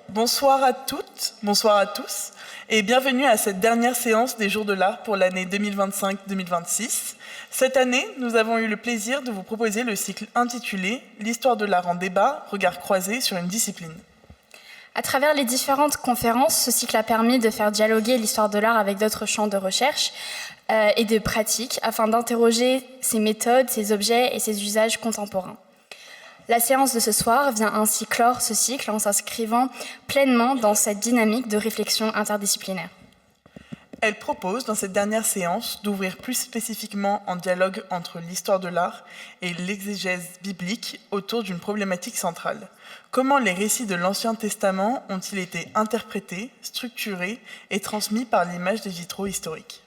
Bonsoir à toutes, bonsoir à tous, et bienvenue à cette dernière séance des Jours de l'Art pour l'année 2025-2026. Cette année, nous avons eu le plaisir de vous proposer le cycle intitulé « L'histoire de l'art en débat, regard croisé sur une discipline ». À travers les différentes conférences, ce cycle a permis de faire dialoguer l'histoire de l'art avec d'autres champs de recherche et de pratique afin d'interroger ses méthodes, ses objets et ses usages contemporains. La séance de ce soir vient ainsi clore ce cycle en s'inscrivant pleinement dans cette dynamique de réflexion interdisciplinaire. Elle propose, dans cette dernière séance, d'ouvrir plus spécifiquement en dialogue entre l'histoire de l'art et l'exégèse biblique autour d'une problématique centrale. Comment les récits de l'Ancien Testament ont-ils été interprétés, structurés et transmis par l'image des vitraux historiques ?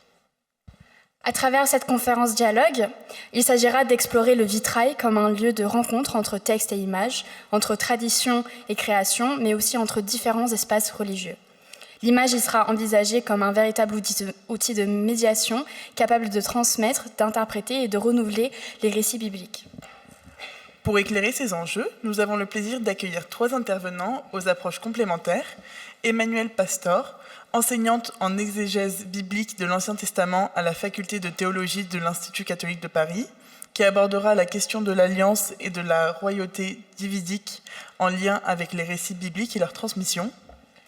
À travers cette conférence dialogue, il s'agira d'explorer le vitrail comme un lieu de rencontre entre texte et image, entre tradition et création, mais aussi entre différents espaces religieux. L'image y sera envisagée comme un véritable outil de médiation capable de transmettre, d'interpréter et de renouveler les récits bibliques. Pour éclairer ces enjeux, nous avons le plaisir d'accueillir 3 intervenants aux approches complémentaires. Emmanuelle Pastor, enseignante en exégèse biblique de l'Ancien Testament à la faculté de théologie de l'Institut catholique de Paris, qui abordera la question de l'alliance et de la royauté davidique en lien avec les récits bibliques et leur transmission.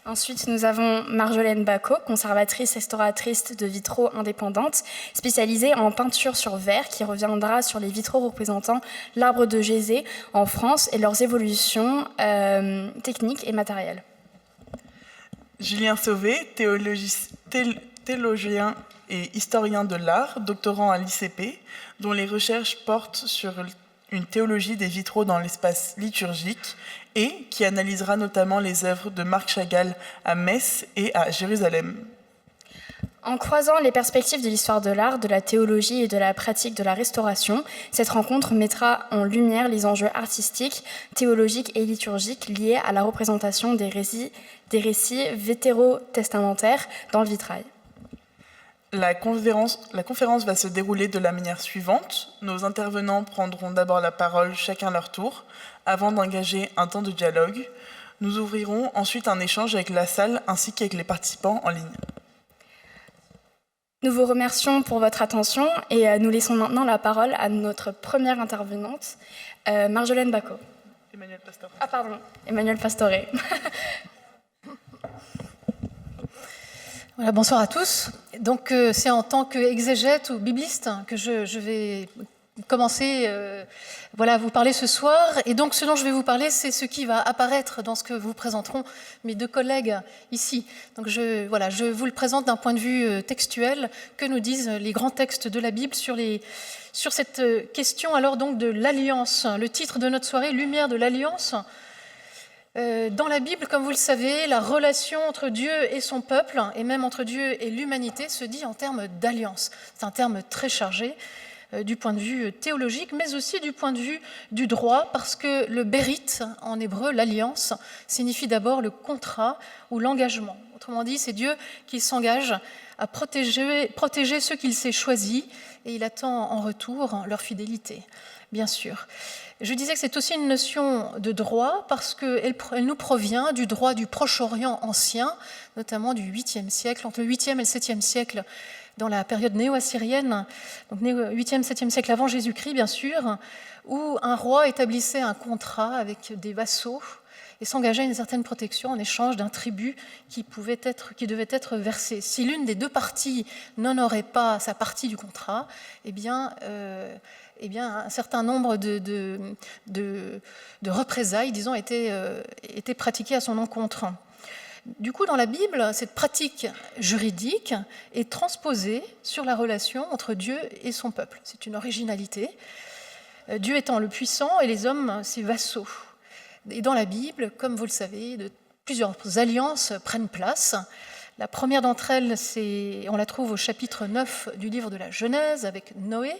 Ensuite, nous avons Marjolaine Bacot, conservatrice restauratrice de vitraux indépendante, spécialisée en peinture sur verre, qui reviendra sur les vitraux représentant l'arbre de Jésé en France et leurs évolutions techniques et matérielles. Julien Sauvé, théologien et historien de l'art, doctorant à l'ICP, dont les recherches portent sur une théologie des vitraux dans l'espace liturgique et qui analysera notamment les œuvres de Marc Chagall à Metz et à Jérusalem. En croisant les perspectives de l'histoire de l'art, de la théologie et de la pratique de la restauration, cette rencontre mettra en lumière les enjeux artistiques, théologiques et liturgiques liés à la représentation des récits vétérotestamentaires dans le vitrail. La conférence va se dérouler de la manière suivante. Nos intervenants prendront d'abord la parole chacun leur tour, avant d'engager un temps de dialogue. Nous ouvrirons ensuite un échange avec la salle ainsi qu'avec les participants en ligne. Nous vous remercions pour votre attention et nous laissons maintenant la parole à notre première intervenante, Marjolaine Bacot. Emmanuelle Pastor. Ah pardon, Emmanuelle Pastoré. Voilà, bonsoir à tous. Donc c'est en tant qu'exégète ou bibliste que je vais commencer à vous parler ce soir. Et donc ce dont je vais vous parler, c'est ce qui va apparaître dans ce que vous présenteront mes 2 collègues ici. Donc je vous le présente d'un point de vue textuel. Que nous disent les grands textes de la Bible sur cette question alors donc de l'alliance. Le titre de notre soirée, Lumière de l'alliance. Dans la Bible, comme vous le savez, la relation entre Dieu et son peuple, et même entre Dieu et l'humanité, se dit en termes d'alliance. C'est un terme très chargé du point de vue théologique, mais aussi du point de vue du droit, parce que le bérit, en hébreu, l'alliance, signifie d'abord le contrat ou l'engagement. Autrement dit, c'est Dieu qui s'engage à protéger ceux qu'il s'est choisis, et il attend en retour leur fidélité, bien sûr. Je disais que c'est aussi une notion de droit parce qu'elle nous provient du droit du Proche-Orient ancien, notamment du 8e siècle, entre le 8e et le 7e siècle, dans la période néo-assyrienne, donc 8e, 7e siècle avant Jésus-Christ, bien sûr, où un roi établissait un contrat avec des vassaux et s'engageait à une certaine protection en échange d'un tribut qui devait être versé. Si l'une des 2 parties n'honorait pas sa partie du contrat, eh bien, un certain nombre de représailles, disons, étaient pratiquées à son encontre. Du coup, dans la Bible, cette pratique juridique est transposée sur la relation entre Dieu et son peuple. C'est une originalité. Dieu étant le puissant et les hommes ses vassaux. Et dans la Bible, comme vous le savez, plusieurs alliances prennent place. La première d'entre elles, on la trouve au chapitre 9 du livre de la Genèse avec Noé.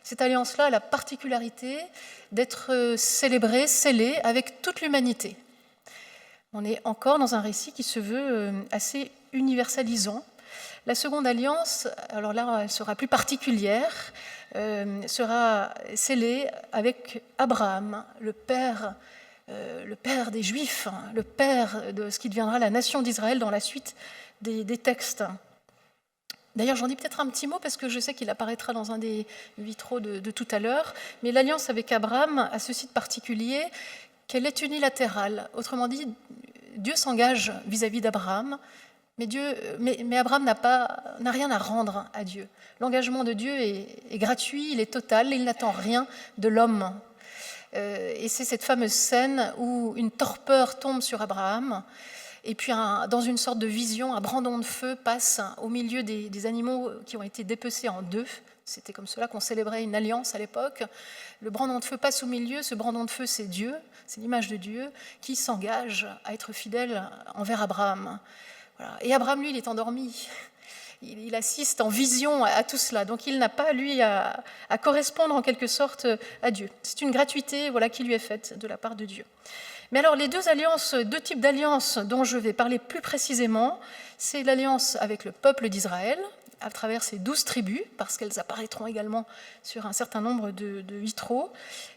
Cette alliance-là a la particularité d'être célébrée, scellée avec toute l'humanité. On est encore dans un récit qui se veut assez universalisant. La seconde alliance, alors là, elle sera plus particulière, sera scellée avec Abraham, le père le père des Juifs, le père de ce qui deviendra la nation d'Israël dans la suite des textes. D'ailleurs, j'en dis peut-être un petit mot parce que je sais qu'il apparaîtra dans un des vitraux de tout à l'heure, mais l'alliance avec Abraham a ceci de particulier qu'elle est unilatérale. Autrement dit, Dieu s'engage vis-à-vis d'Abraham, mais Abraham n'a rien à rendre à Dieu. L'engagement de Dieu est gratuit, il est total, il n'attend rien de l'homme. Et c'est cette fameuse scène où une torpeur tombe sur Abraham, et puis dans une sorte de vision, un brandon de feu passe au milieu des animaux qui ont été dépecés en deux. C'était comme cela qu'on célébrait une alliance à l'époque. Le brandon de feu passe au milieu, ce brandon de feu c'est Dieu, c'est l'image de Dieu qui s'engage à être fidèle envers Abraham. Voilà. Et Abraham, lui, il est endormi. Il assiste en vision à tout cela. Donc il n'a pas, lui, à correspondre en quelque sorte à Dieu. C'est une gratuité qui lui est faite de la part de Dieu. Mais alors les deux types d'alliances dont je vais parler plus précisément, c'est l'alliance avec le peuple d'Israël, à travers ces 12 tribus, parce qu'elles apparaîtront également sur un certain nombre de vitraux,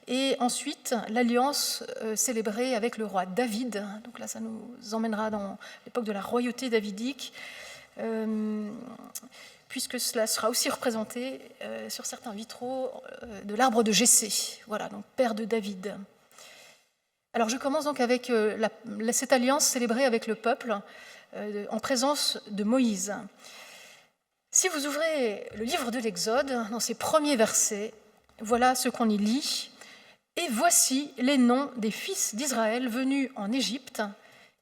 et ensuite l'alliance célébrée avec le roi David. Donc là, ça nous emmènera dans l'époque de la royauté davidique, puisque cela sera aussi représenté sur certains vitraux de l'arbre de Jessé, voilà, donc père de David. Alors je commence donc avec cette alliance célébrée avec le peuple en présence de Moïse. Si vous ouvrez le livre de l'Exode, dans ses premiers versets, voilà ce qu'on y lit. « Et voici les noms des fils d'Israël venus en Égypte.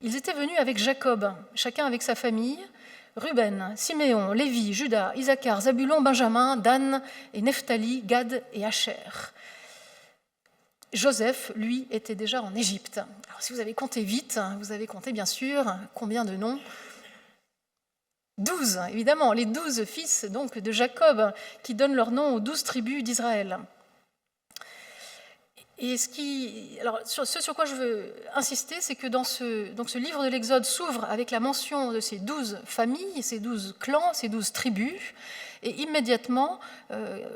Ils étaient venus avec Jacob, chacun avec sa famille, Ruben, Siméon, Lévi, Juda, Isaacar, Zabulon, Benjamin, Dan et Nephtali, Gad et Asher. » Joseph, lui, était déjà en Égypte. Alors, si vous avez compté vite, vous avez compté bien sûr combien de noms ? 12, évidemment, les 12 fils donc, de Jacob qui donnent leur nom aux 12 tribus d'Israël. Et ce sur quoi je veux insister, c'est que ce livre de l'Exode s'ouvre avec la mention de ces 12 familles, ces 12 clans, ces 12 tribus, et immédiatement,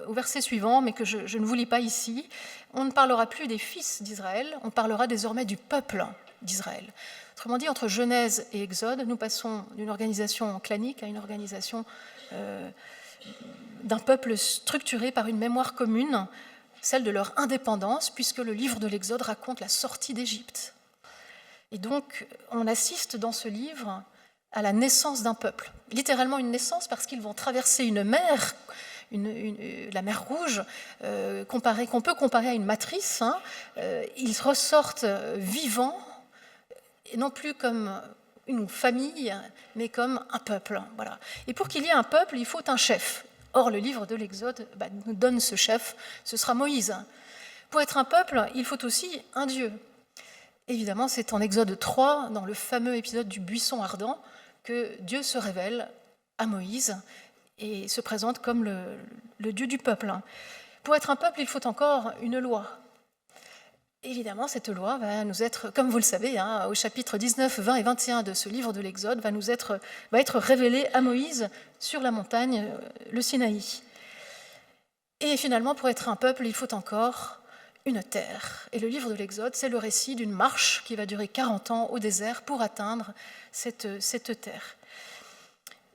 au verset suivant, mais que je ne vous lis pas ici, on ne parlera plus des fils d'Israël, on parlera désormais du peuple d'Israël. Autrement dit, entre Genèse et Exode, nous passons d'une organisation clanique à une organisation d'un peuple structuré par une mémoire commune, celle de leur indépendance, puisque le livre de l'Exode raconte la sortie d'Égypte. Et donc, on assiste dans ce livre à la naissance d'un peuple. Littéralement une naissance, parce qu'ils vont traverser une mer, la mer Rouge, qu'on peut comparer à une matrice. Ils ressortent vivants, et non plus comme une famille, mais comme un peuple. Voilà. Et pour qu'il y ait un peuple, il faut un chef. Or, le livre de l'Exode nous donne ce chef, ce sera Moïse. Pour être un peuple, il faut aussi un Dieu. Évidemment, c'est en Exode 3, dans le fameux épisode du buisson ardent, que Dieu se révèle à Moïse et se présente comme le Dieu du peuple. Pour être un peuple, il faut encore une loi. Évidemment, cette loi va nous être, comme vous le savez, au chapitre 19, 20 et 21 de ce livre de l'Exode, va être révélée à Moïse sur la montagne, le Sinaï. Et finalement, pour être un peuple, il faut encore une terre. Et le livre de l'Exode, c'est le récit d'une marche qui va durer 40 ans au désert pour atteindre cette terre.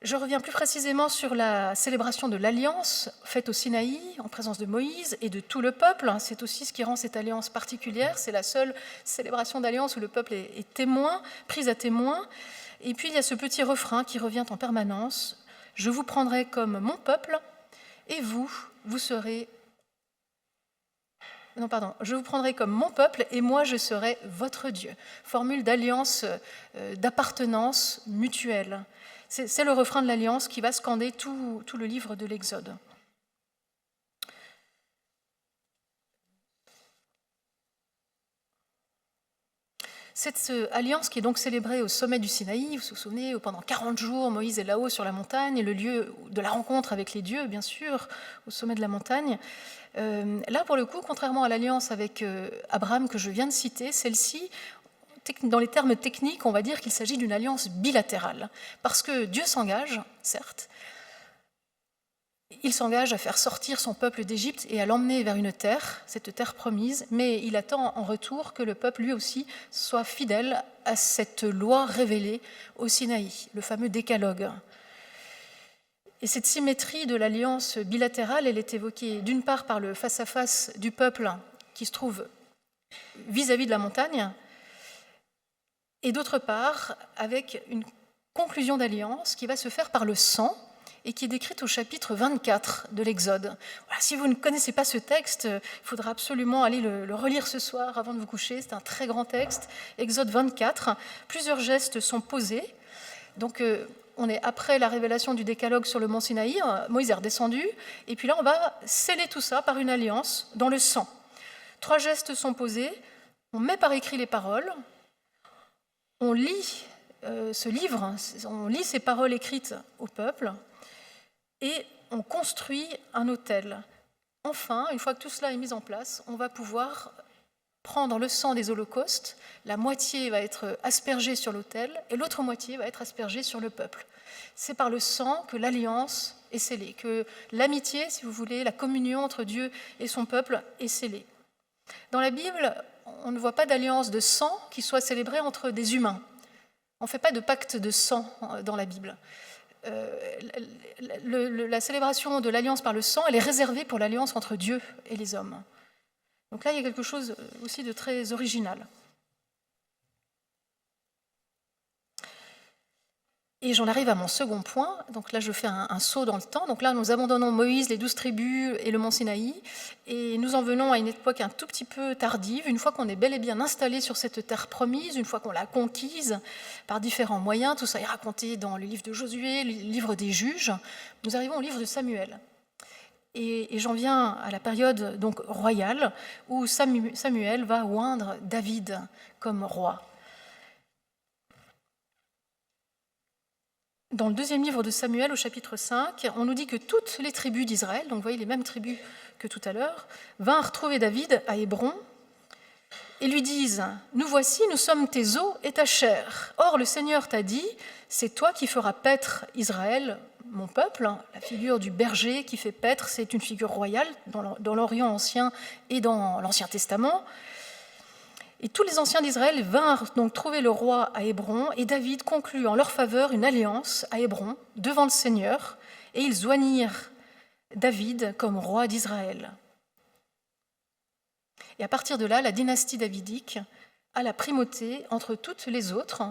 Je reviens plus précisément sur la célébration de l'alliance faite au Sinaï, en présence de Moïse et de tout le peuple. C'est aussi ce qui rend cette alliance particulière. C'est la seule célébration d'alliance où le peuple est témoin, pris à témoin. Et puis il y a ce petit refrain qui revient en permanence. « Je vous prendrai comme mon peuple, et vous serez... » Non, pardon. « Je vous prendrai comme mon peuple, et moi je serai votre Dieu. » Formule d'alliance, d'appartenance mutuelle. C'est le refrain de l'Alliance qui va scander tout le livre de l'Exode. Cette alliance qui est donc célébrée au sommet du Sinaï, vous vous souvenez, pendant 40 jours, Moïse est là-haut sur la montagne, le lieu de la rencontre avec les dieux, bien sûr, au sommet de la montagne. Là, pour le coup, contrairement à l'alliance avec Abraham que je viens de citer, celle-ci, dans les termes techniques, on va dire qu'il s'agit d'une alliance bilatérale, parce que Dieu s'engage, certes, il s'engage à faire sortir son peuple d'Égypte et à l'emmener vers une terre, cette terre promise, mais il attend en retour que le peuple lui aussi soit fidèle à cette loi révélée au Sinaï, le fameux décalogue. Et cette symétrie de l'alliance bilatérale, elle est évoquée d'une part par le face-à-face du peuple qui se trouve vis-à-vis de la montagne, et d'autre part avec une conclusion d'alliance qui va se faire par le sang, et qui est décrite au chapitre 24 de l'Exode. Voilà, si vous ne connaissez pas ce texte, il faudra absolument aller le relire ce soir avant de vous coucher. C'est un très grand texte, Exode 24. Plusieurs gestes sont posés. Donc, on est après la révélation du décalogue sur le mont Sinaï. Moïse est redescendu. Et puis là, on va sceller tout ça par une alliance dans le sang. 3 gestes sont posés. On met par écrit les paroles. On lit ce livre. On lit ces paroles écrites au peuple. Et on construit un autel. Enfin, une fois que tout cela est mis en place, on va pouvoir prendre le sang des holocaustes, la moitié va être aspergée sur l'autel et l'autre moitié va être aspergée sur le peuple. C'est par le sang que l'alliance est scellée, que l'amitié, si vous voulez, la communion entre Dieu et son peuple est scellée. Dans la Bible, on ne voit pas d'alliance de sang qui soit célébrée entre des humains. On ne fait pas de pacte de sang dans la Bible. La célébration de l'alliance par le sang, elle est réservée pour l'alliance entre Dieu et les hommes. Donc là, il y a quelque chose aussi de très original. Et j'en arrive à mon second point. Donc là, je fais un saut dans le temps. Donc là, nous abandonnons Moïse, les 12 tribus et le mont Sinaï. Et nous en venons à une époque un tout petit peu tardive, une fois qu'on est bel et bien installé sur cette terre promise, une fois qu'on l'a conquise par différents moyens. Tout ça est raconté dans le livre de Josué, le livre des juges. Nous arrivons au livre de Samuel. Et j'en viens à la période donc royale où Samuel va oindre David comme roi. Dans le 2e livre de Samuel, au chapitre 5, on nous dit que toutes les tribus d'Israël, donc vous voyez les mêmes tribus que tout à l'heure, vinrent trouver David à Hébron et lui disent « Nous voici, nous sommes tes os et ta chair. Or, le Seigneur t'a dit, c'est toi qui feras paître Israël, mon peuple. » La figure du berger qui fait paître, c'est une figure royale dans l'Orient ancien et dans l'Ancien Testament. Et tous les anciens d'Israël vinrent donc trouver le roi à Hébron, et David conclut en leur faveur une alliance à Hébron devant le Seigneur, et ils oignirent David comme roi d'Israël. Et à partir de là, la dynastie davidique a la primauté entre toutes les autres.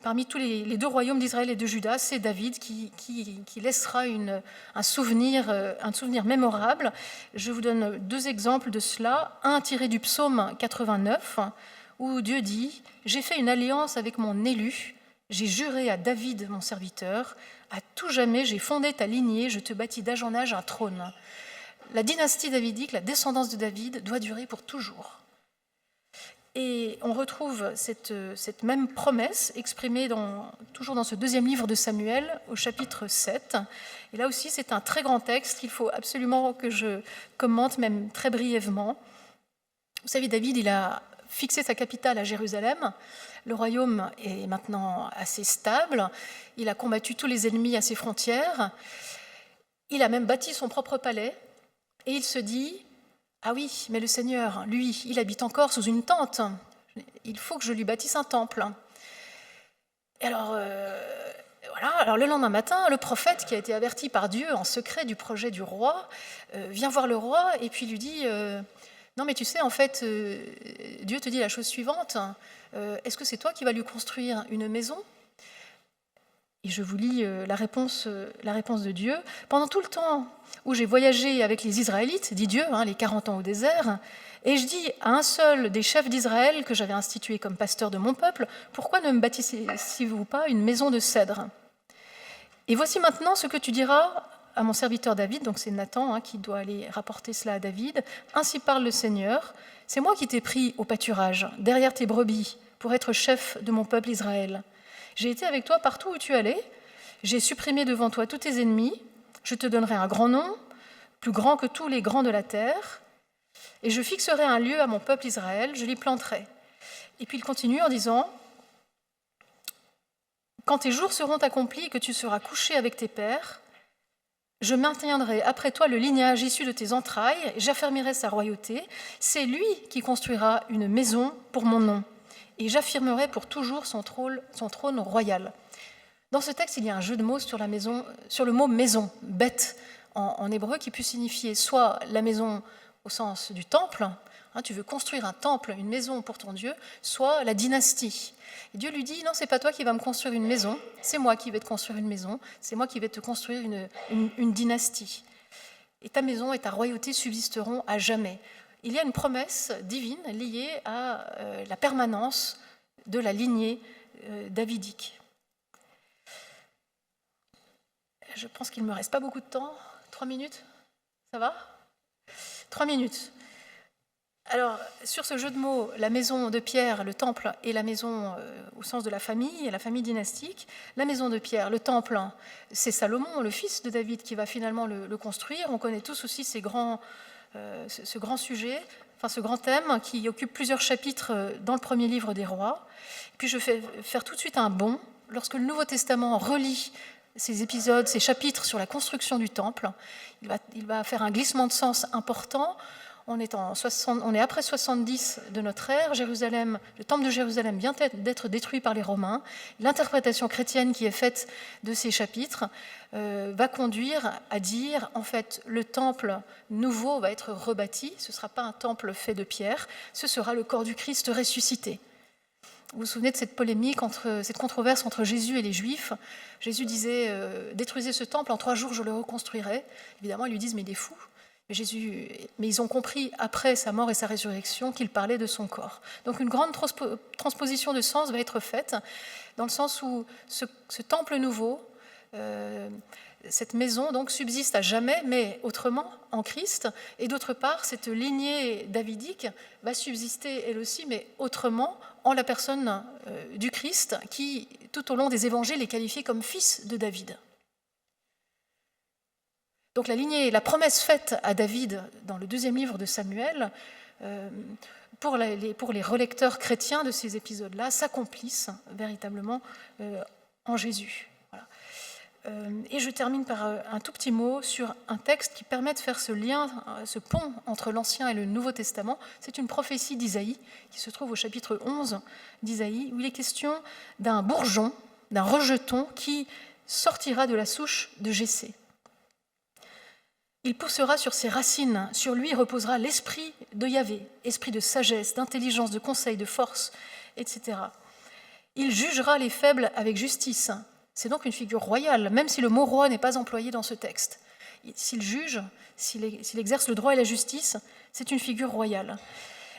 Parmi tous les 2 royaumes d'Israël et de Juda, c'est David qui laissera un souvenir mémorable. Je vous donne 2 exemples de cela. Un tiré du psaume 89, où Dieu dit « J'ai fait une alliance avec mon élu, j'ai juré à David mon serviteur, à tout jamais j'ai fondé ta lignée, je te bâtis d'âge en âge un trône. » La dynastie davidique, la descendance de David, doit durer pour toujours. Et on retrouve cette même promesse exprimée toujours dans ce 2e livre de Samuel, au chapitre 7. Et là aussi, c'est un très grand texte qu'il faut absolument que je commente, même très brièvement. Vous savez, David, il a fixé sa capitale à Jérusalem. Le royaume est maintenant assez stable. Il a combattu tous les ennemis à ses frontières. Il a même bâti son propre palais. Et il se dit... Ah oui, mais le Seigneur, lui, il habite encore sous une tente. Il faut que je lui bâtisse un temple. Et alors, voilà. Alors le lendemain matin, le prophète qui a été averti par Dieu en secret du projet du roi vient voir le roi et puis lui dit non mais tu sais, en fait, Dieu te dit la chose suivante. Est-ce que c'est toi qui vas lui construire une maison ? Et je vous lis la réponse de Dieu. Pendant tout le temps où j'ai voyagé avec les Israélites, dit Dieu, les 40 ans au désert, et je dis à un seul des chefs d'Israël que j'avais institué comme pasteur de mon peuple, pourquoi ne me bâtissez-vous pas une maison de cèdre ? Et voici maintenant ce que tu diras à mon serviteur David, donc c'est Nathan qui doit aller rapporter cela à David. Ainsi parle le Seigneur, c'est moi qui t'ai pris au pâturage, derrière tes brebis, pour être chef de mon peuple Israël. J'ai été avec toi partout où tu allais, j'ai supprimé devant toi tous tes ennemis, je te donnerai un grand nom, plus grand que tous les grands de la terre, et je fixerai un lieu à mon peuple Israël, je l'y planterai. Et puis il continue en disant, quand tes jours seront accomplis et que tu seras couché avec tes pères, Je maintiendrai après toi le lignage issu de tes entrailles, j'affermirai sa royauté. C'est lui qui construira une maison pour mon nom, et j'affirmerai pour toujours son trône royal. Dans ce texte, il y a un jeu de mots sur le mot maison, beth, en hébreu, qui peut signifier soit la maison au sens du temple, tu veux construire un temple, une maison pour ton Dieu, soit la dynastie. Et Dieu lui dit, non, c'est pas toi qui vas me construire une maison, c'est moi qui vais te construire une maison, c'est moi qui vais te construire une dynastie. Et ta maison et ta royauté subsisteront à jamais. Il y a une promesse divine liée à la permanence de la lignée davidique. Je pense qu'il ne me reste pas beaucoup de temps. 3 minutes ? Ça va ? 3 minutes. Alors, sur ce jeu de mots, la maison de Pierre, le temple, et la maison au sens de la famille, et la famille dynastique. La maison de Pierre, le temple, c'est Salomon, le fils de David, qui va finalement le construire. On connaît tous aussi ce grand sujet, ce grand thème qui occupe plusieurs chapitres dans le premier livre des rois. Puis je vais faire tout de suite un bond. Lorsque le Nouveau Testament relie ces épisodes, ces chapitres sur la construction du temple, il va faire un glissement de sens important. On est après 70 de notre ère. Le temple de Jérusalem vient d'être détruit par les Romains. L'interprétation chrétienne qui est faite de ces chapitres va conduire à dire, en fait, le temple nouveau va être rebâti. Ce ne sera pas un temple fait de pierre, ce sera le corps du Christ ressuscité. Vous vous souvenez de cette polémique, cette controverse entre Jésus et les Juifs. Jésus disait « Détruisez ce temple, en 3 jours je le reconstruirai ». Évidemment, ils lui disent « Mais il est fou ». Mais ils ont compris, après sa mort et sa résurrection, qu'il parlait de son corps. Donc une grande transposition de sens va être faite, dans le sens où ce temple nouveau, cette maison donc subsiste à jamais, mais autrement, en Christ. Et d'autre part, cette lignée davidique va subsister elle aussi, mais autrement, en la personne du Christ, qui, tout au long des évangiles, est qualifié comme fils de David. Donc la promesse faite à David dans le 2e livre de Samuel, pour les relecteurs chrétiens de ces épisodes-là, s'accomplissent véritablement en Jésus. Voilà. Et je termine par un tout petit mot sur un texte qui permet de faire ce lien, ce pont entre l'Ancien et le Nouveau Testament. C'est une prophétie d'Isaïe qui se trouve au chapitre 11 d'Isaïe, où il est question d'un bourgeon, d'un rejeton qui sortira de la souche de Jessé. Il poussera sur ses racines, sur lui reposera l'esprit de Yahvé, esprit de sagesse, d'intelligence, de conseil, de force, etc. Il jugera les faibles avec justice. C'est donc une figure royale, même si le mot roi n'est pas employé dans ce texte. S'il juge, s'il exerce le droit et la justice, c'est une figure royale.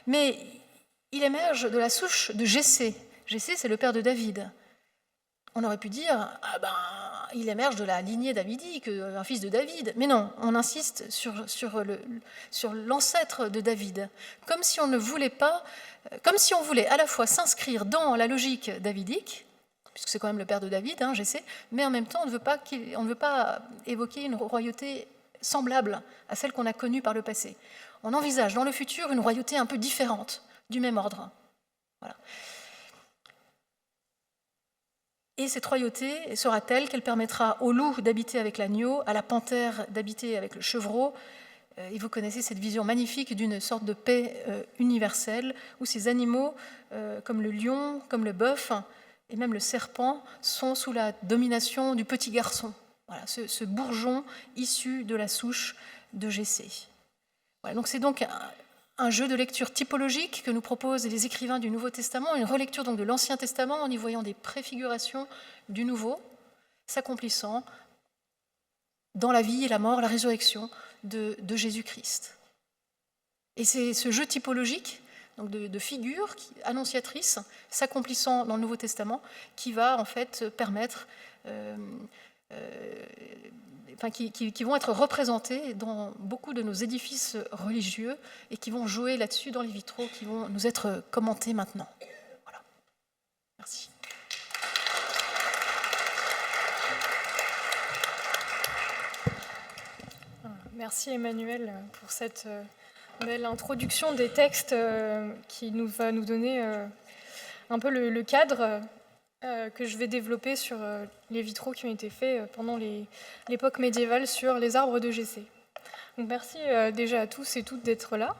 Mais il émerge de la souche de Jessé. Jessé, c'est le père de David. On aurait pu dire, il émerge de la lignée davidique, un fils de David. Mais non, on insiste sur l'ancêtre de David, comme si on voulait à la fois s'inscrire dans la logique davidique, puisque c'est quand même le père de David, Jessé, mais en même temps, on ne veut pas évoquer une royauté semblable à celle qu'on a connue par le passé. On envisage dans le futur une royauté un peu différente, du même ordre. Voilà. Et cette royauté sera telle qu'elle permettra au loup d'habiter avec l'agneau, à la panthère d'habiter avec le chevreau. Et vous connaissez cette vision magnifique d'une sorte de paix universelle, où ces animaux, comme le lion, comme le bœuf, et même le serpent, sont sous la domination du petit garçon. Voilà, ce bourgeon issu de la souche de Jessé. Voilà, donc c'est donc un jeu de lecture typologique que nous proposent les écrivains du Nouveau Testament, une relecture donc de l'Ancien Testament en y voyant des préfigurations du Nouveau, s'accomplissant dans la vie et la mort, la résurrection de Jésus-Christ. Et c'est ce jeu typologique, donc de figures annonciatrices, s'accomplissant dans le Nouveau Testament, qui va en fait permettre qui vont être représentés dans beaucoup de nos édifices religieux et qui vont jouer là-dessus dans les vitraux qui vont nous être commentés maintenant. Voilà. Merci. Merci Emmanuel pour cette belle introduction des textes qui va nous donner un peu le cadre que je vais développer sur les vitraux qui ont été faits pendant l'époque médiévale sur les arbres de Jessé. Donc merci déjà à tous et toutes d'être là,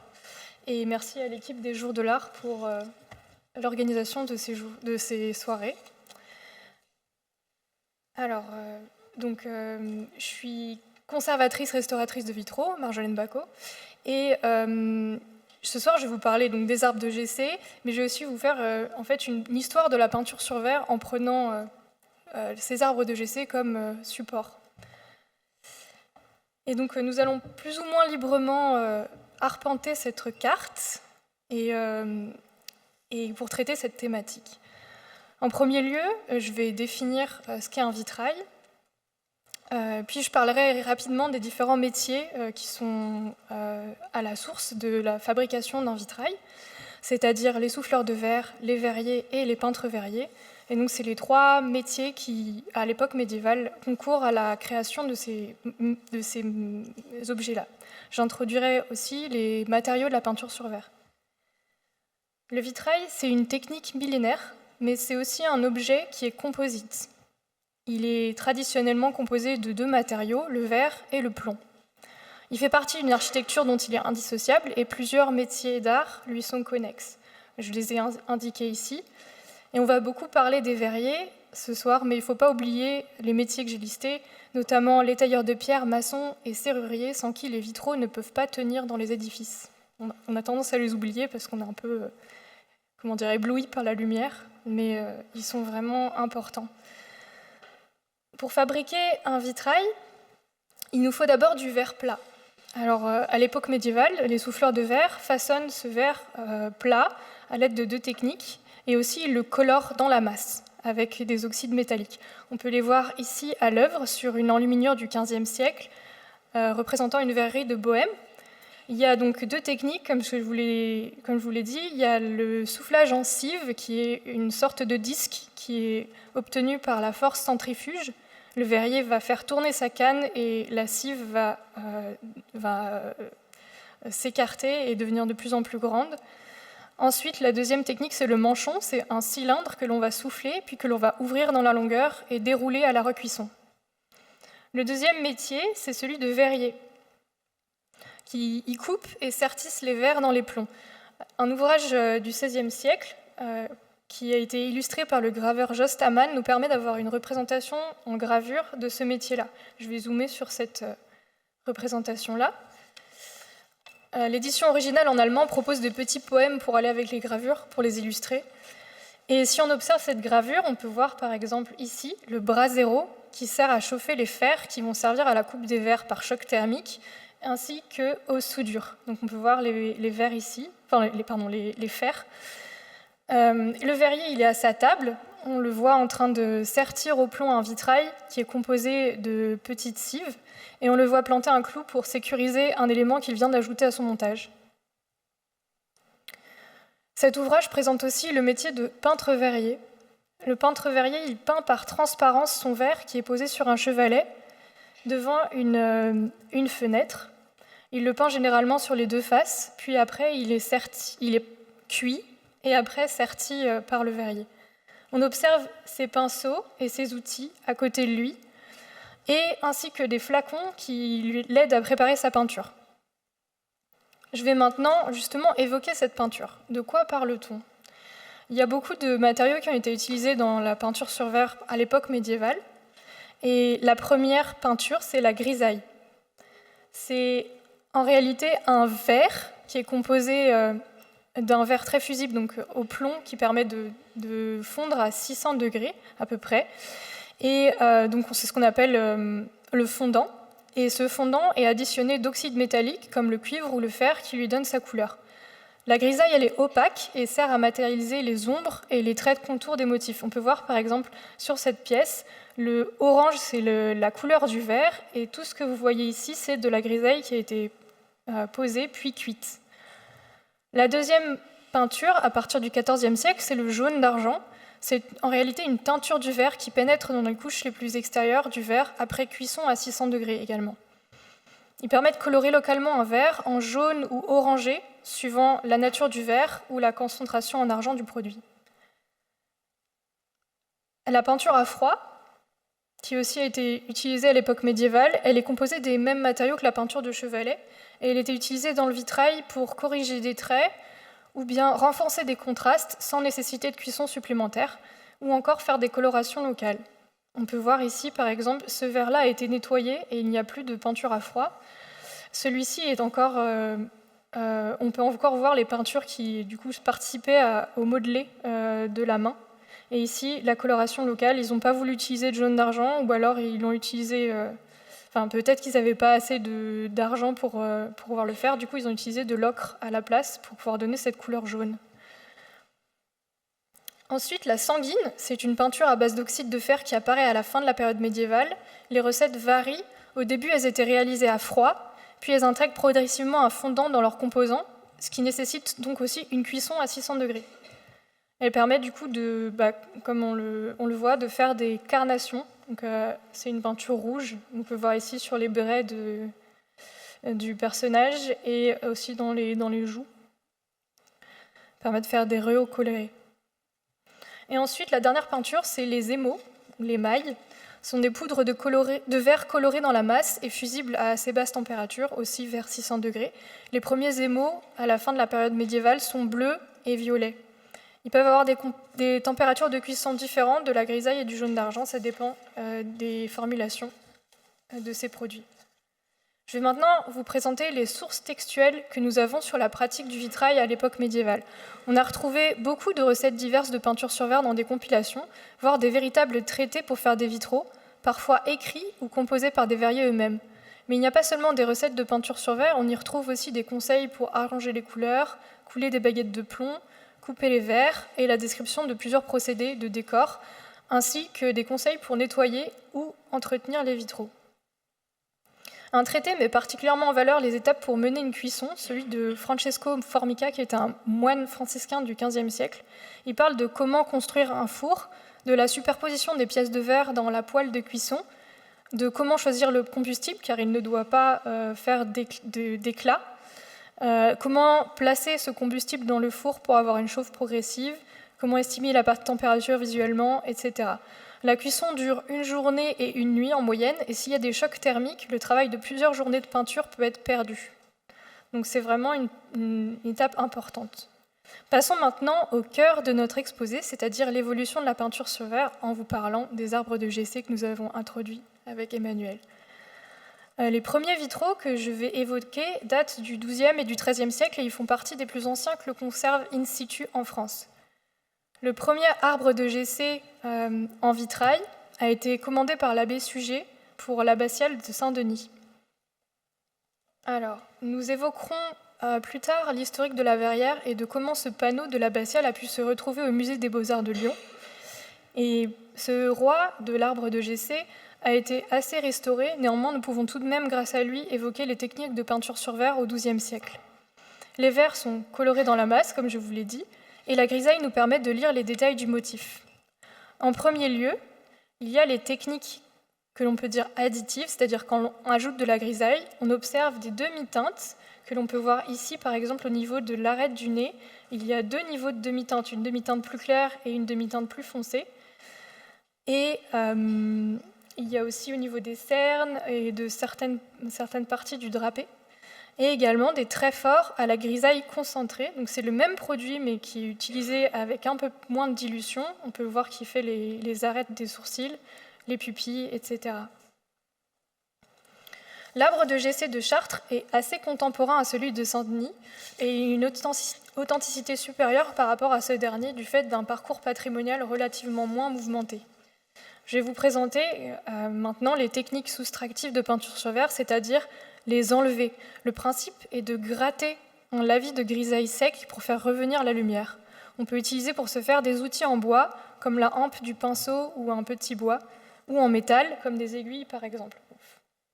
et merci à l'équipe des Jours de l'Art pour l'organisation de ces soirées. Alors, je suis conservatrice, restauratrice de vitraux, Marjolaine Bacot, et ce soir, je vais vous parler donc des arbres de Jessé, mais je vais aussi vous faire en fait une histoire de la peinture sur verre en prenant ces arbres de Jessé comme support. Et donc, nous allons plus ou moins librement arpenter cette carte et pour traiter cette thématique. En premier lieu, je vais définir ce qu'est un vitrail. Puis je parlerai rapidement des différents métiers qui sont à la source de la fabrication d'un vitrail, c'est-à-dire les souffleurs de verre, les verriers et les peintres verriers. Et donc c'est les 3 métiers qui, à l'époque médiévale, concourent à la création de ces objets-là. J'introduirai aussi les matériaux de la peinture sur verre. Le vitrail, c'est une technique millénaire, mais c'est aussi un objet qui est composite. Il est traditionnellement composé de 2 matériaux, le verre et le plomb. Il fait partie d'une architecture dont il est indissociable et plusieurs métiers d'art lui sont connexes. Je les ai indiqués ici. Et on va beaucoup parler des verriers ce soir, mais il ne faut pas oublier les métiers que j'ai listés, notamment les tailleurs de pierre, maçons et serruriers, sans qui les vitraux ne peuvent pas tenir dans les édifices. On a tendance à les oublier parce qu'on est un peu ébloui par la lumière, mais ils sont vraiment importants. Pour fabriquer un vitrail, il nous faut d'abord du verre plat. Alors, à l'époque médiévale, les souffleurs de verre façonnent ce verre plat à l'aide de 2 techniques, et aussi ils le colorent dans la masse avec des oxydes métalliques. On peut les voir ici à l'œuvre sur une enluminure du XVe siècle représentant une verrerie de Bohême. Il y a donc 2 techniques, comme je vous l'ai dit. Il y a le soufflage en sieve, qui est une sorte de disque qui est obtenu par la force centrifuge. Le verrier va faire tourner sa canne et la cive va s'écarter et devenir de plus en plus grande. Ensuite, la deuxième technique, c'est le manchon. C'est un cylindre que l'on va souffler, puis que l'on va ouvrir dans la longueur et dérouler à la recuisson. Le deuxième métier, c'est celui de verrier, qui y coupe et sertisse les verres dans les plombs. Un ouvrage du XVIe siècle, qui a été illustré par le graveur Jost Ammann, nous permet d'avoir une représentation en gravure de ce métier-là. Je vais zoomer sur cette représentation-là. L'édition originale en allemand propose de petits poèmes pour aller avec les gravures, pour les illustrer. Et si on observe cette gravure, on peut voir par exemple ici le brasero qui sert à chauffer les fers qui vont servir à la coupe des verres par choc thermique, ainsi qu'aux soudures. Donc on peut voir les verres ici, les fers. Le verrier, il est à sa table. On le voit en train de sertir au plomb un vitrail qui est composé de petites cives, et on le voit planter un clou pour sécuriser un élément qu'il vient d'ajouter à son montage. Cet ouvrage présente aussi le métier de peintre verrier. Le peintre verrier, il peint par transparence son verre qui est posé sur un chevalet devant une fenêtre. Il le peint généralement sur les 2 faces, puis après il est cuit et après serti par le verrier. On observe ses pinceaux et ses outils à côté de lui, et ainsi que des flacons qui l'aident à préparer sa peinture. Je vais maintenant justement évoquer cette peinture. De quoi parle-t-on ? Il y a beaucoup de matériaux qui ont été utilisés dans la peinture sur verre à l'époque médiévale, et la première peinture, c'est la grisaille. C'est en réalité un verre qui est composé d'un verre très fusible, donc au plomb, qui permet de fondre à 600 degrés à peu près. Et donc c'est ce qu'on appelle le fondant. Et ce fondant est additionné d'oxydes métalliques comme le cuivre ou le fer qui lui donnent sa couleur. La grisaille, elle est opaque et sert à matérialiser les ombres et les traits de contour des motifs. On peut voir par exemple sur cette pièce, le orange c'est la couleur du verre, et tout ce que vous voyez ici c'est de la grisaille qui a été posée puis cuite. La deuxième peinture, à partir du XIVe siècle, c'est le jaune d'argent. C'est en réalité une teinture du verre qui pénètre dans les couches les plus extérieures du verre après cuisson à 600 degrés également. Il permet de colorer localement un verre en jaune ou orangé, suivant la nature du verre ou la concentration en argent du produit. La peinture à froid, qui aussi a été utilisée à l'époque médiévale, elle est composée des mêmes matériaux que la peinture de chevalet, et elle était utilisée dans le vitrail pour corriger des traits, ou bien renforcer des contrastes sans nécessité de cuisson supplémentaire, ou encore faire des colorations locales. On peut voir ici, par exemple, ce verre-là a été nettoyé et il n'y a plus de peinture à froid. Celui-ci est encore... on peut encore voir les peintures qui, du coup, participaient au modelé de la main. Et ici, la coloration locale, ils n'ont pas voulu utiliser de jaune d'argent, ou alors ils l'ont utilisé... peut-être qu'ils n'avaient pas assez d'argent pour pouvoir le faire, du coup ils ont utilisé de l'ocre à la place pour pouvoir donner cette couleur jaune. Ensuite, la sanguine, c'est une peinture à base d'oxyde de fer qui apparaît à la fin de la période médiévale. Les recettes varient. Au début, elles étaient réalisées à froid, puis elles intègrent progressivement un fondant dans leurs composants, ce qui nécessite donc aussi une cuisson à 600 degrés. Elle permet du coup, comme on le voit, de faire des carnations. Donc, c'est une peinture rouge, on peut voir ici sur les bérets du personnage et aussi dans les joues. Ça permet de faire des rehauts colorés. Et ensuite, la dernière peinture, c'est les émaux, les mailles. Ce sont des poudres de verre colorées dans la masse et fusibles à assez basse température, aussi vers 600 degrés. Les premiers émaux, à la fin de la période médiévale, sont bleus et violets. Ils peuvent avoir des températures de cuisson différentes de la grisaille et du jaune d'argent, ça dépend des formulations de ces produits. Je vais maintenant vous présenter les sources textuelles que nous avons sur la pratique du vitrail à l'époque médiévale. On a retrouvé beaucoup de recettes diverses de peinture sur verre dans des compilations, voire des véritables traités pour faire des vitraux, parfois écrits ou composés par des verriers eux-mêmes. Mais il n'y a pas seulement des recettes de peinture sur verre, on y retrouve aussi des conseils pour arranger les couleurs, couler des baguettes de plomb, couper les verres et la description de plusieurs procédés de décor, ainsi que des conseils pour nettoyer ou entretenir les vitraux. Un traité met particulièrement en valeur les étapes pour mener une cuisson, celui de Francesco Formica, qui est un moine franciscain du XVe siècle. Il parle de comment construire un four, de la superposition des pièces de verre dans la poêle de cuisson, de comment choisir le combustible, car il ne doit pas faire d'éclat, comment placer ce combustible dans le four pour avoir une chauffe progressive, comment estimer la température visuellement, etc. La cuisson dure une journée et une nuit en moyenne, et s'il y a des chocs thermiques, le travail de plusieurs journées de peinture peut être perdu. Donc c'est vraiment une étape importante. Passons maintenant au cœur de notre exposé, c'est-à-dire l'évolution de la peinture sur verre, en vous parlant des arbres de Jessé que nous avons introduits avec Emmanuel. Les premiers vitraux que je vais évoquer datent du XIIe et du XIIIe siècle et ils font partie des plus anciens que l'on conserve in situ en France. Le premier arbre de Jessé en vitrail a été commandé par l'abbé Suger pour l'abbatiale de Saint-Denis. Alors, nous évoquerons plus tard l'historique de la verrière et de comment ce panneau de l'abbatiale a pu se retrouver au musée des Beaux-Arts de Lyon. Et ce roi de l'arbre de Jessé a été assez restauré, néanmoins nous pouvons tout de même, grâce à lui, évoquer les techniques de peinture sur verre au XIIe siècle. Les verres sont colorés dans la masse, comme je vous l'ai dit, et la grisaille nous permet de lire les détails du motif. En premier lieu, il y a les techniques que l'on peut dire additives, c'est-à-dire quand on ajoute de la grisaille, on observe des demi-teintes que l'on peut voir ici, par exemple, au niveau de l'arête du nez. Il y a deux niveaux de demi-teinte, une demi-teinte plus claire et une demi-teinte plus foncée. Et il y a aussi au niveau des cernes et de certaines parties du drapé. Et également des traits forts à la grisaille concentrée. Donc c'est le même produit, mais qui est utilisé avec un peu moins de dilution. On peut voir qu'il fait les arêtes des sourcils, les pupilles, etc. L'arbre de Jessé de Chartres est assez contemporain à celui de Saint-Denis et une authenticité supérieure par rapport à ce dernier du fait d'un parcours patrimonial relativement moins mouvementé. Je vais vous présenter maintenant les techniques soustractives de peinture sur verre, c'est-à-dire les enlever. Le principe est de gratter un lavis de grisaille sec pour faire revenir la lumière. On peut utiliser pour ce faire des outils en bois, comme la hampe du pinceau ou un petit bois, ou en métal, comme des aiguilles par exemple.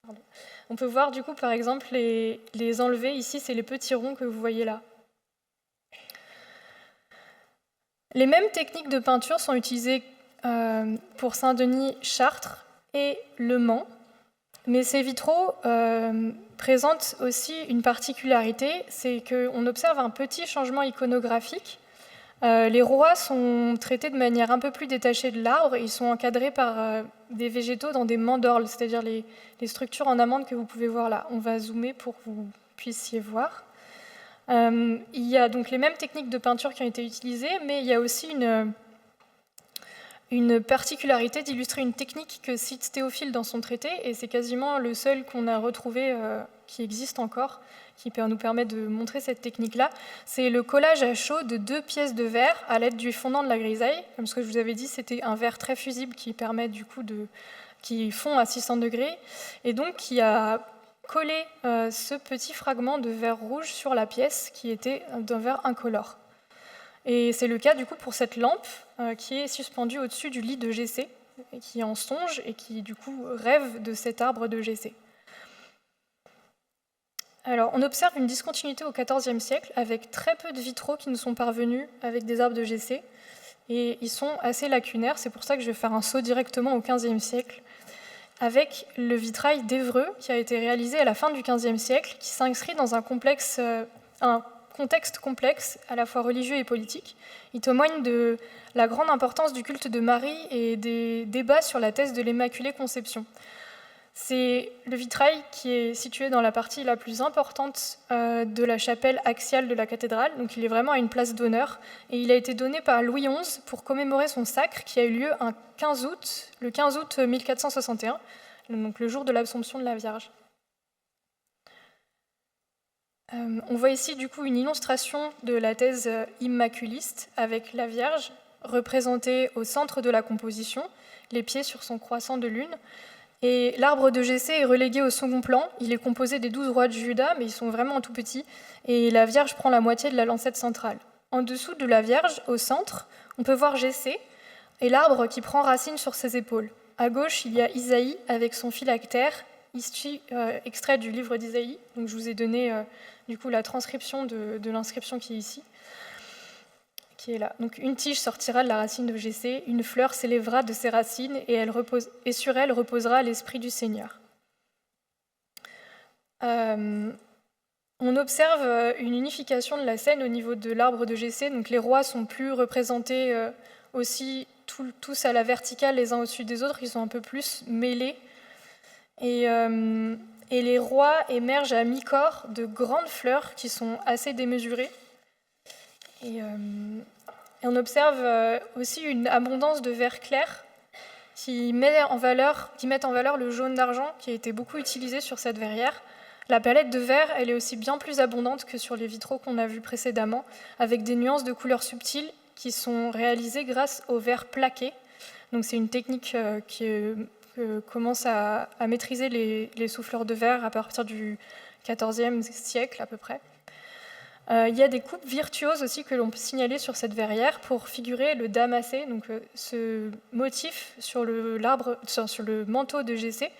Pardon. On peut voir du coup par exemple les enlever. Ici, c'est les petits ronds que vous voyez là. Les mêmes techniques de peinture sont utilisées pour Saint-Denis, Chartres et Le Mans. Mais ces vitraux présentent aussi une particularité, c'est qu'on observe un petit changement iconographique Les rois sont traités de manière un peu plus détachée de l'arbre. Ils sont encadrés par des végétaux dans des mandorles, c'est-à-dire les structures en amande que vous pouvez voir là. On va zoomer pour que vous puissiez voir. Il y a donc les mêmes techniques de peinture qui ont été utilisées, mais il y a aussi une particularité d'illustrer une technique que cite Théophile dans son traité, et c'est quasiment le seul qu'on a retrouvé qui existe encore, qui nous permet de montrer cette technique-là. C'est le collage à chaud de 2 pièces de verre à l'aide du fondant de la grisaille. Comme ce que je vous avais dit, c'était un verre très fusible qui permet du coup qui fond à 600 degrés, et donc qui a collé ce petit fragment de verre rouge sur la pièce qui était d'un verre incolore. Et c'est le cas du coup pour cette lampe qui est suspendue au-dessus du lit de Gessé, et qui en songe et qui du coup rêve de cet arbre de Gessé. Alors, on observe une discontinuité au XIVe siècle avec très peu de vitraux qui nous sont parvenus avec des arbres de Gessé, et ils sont assez lacunaires. C'est pour ça que je vais faire un saut directement au XVe siècle avec le vitrail d'Évreux qui a été réalisé à la fin du XVe siècle, qui s'inscrit dans un contexte complexe, à la fois religieux et politique. Il témoigne de la grande importance du culte de Marie et des débats sur la thèse de l'Immaculée Conception. C'est le vitrail qui est situé dans la partie la plus importante de la chapelle axiale de la cathédrale, donc il est vraiment à une place d'honneur, et il a été donné par Louis XI pour commémorer son sacre qui a eu lieu le 15 août 1461, donc le jour de l'Assomption de la Vierge. On voit ici du coup une illustration de la thèse immaculiste avec la Vierge représentée au centre de la composition, les pieds sur son croissant de lune. Et l'arbre de Gessé est relégué au second plan. Il est composé des 12 rois de Juda, mais ils sont vraiment tout petits. Et la Vierge prend la moitié de la lancette centrale. En dessous de la Vierge, au centre, on peut voir Gessé et l'arbre qui prend racine sur ses épaules. À gauche, il y a Isaïe avec son phylactère, ici extrait du livre d'Isaïe. Donc, je vous ai donné du coup la transcription de l'inscription qui est ici, qui est là. Donc, une tige sortira de la racine de Gessé, une fleur s'élèvera de ses racines et sur elle reposera l'Esprit du Seigneur. On observe une unification de la scène au niveau de l'arbre de Gessé. Donc, les rois sont plus représentés aussi tous à la verticale les uns au-dessus des autres, ils sont un peu plus mêlés. Et les rois émergent à mi-corps de grandes fleurs qui sont assez démesurées. Et on observe aussi une abondance de vert clair qui mettent en valeur le jaune d'argent qui a été beaucoup utilisé sur cette verrière. La palette de vert, elle est aussi bien plus abondante que sur les vitraux qu'on a vus précédemment, avec des nuances de couleurs subtiles qui sont réalisées grâce au vert plaqué. Donc c'est une technique que commencent à maîtriser les souffleurs de verre à partir du XIVe siècle à peu près. Il y a des coupes virtuoses aussi que l'on peut signaler sur cette verrière pour figurer le damassé, donc ce motif sur le manteau de Gessé.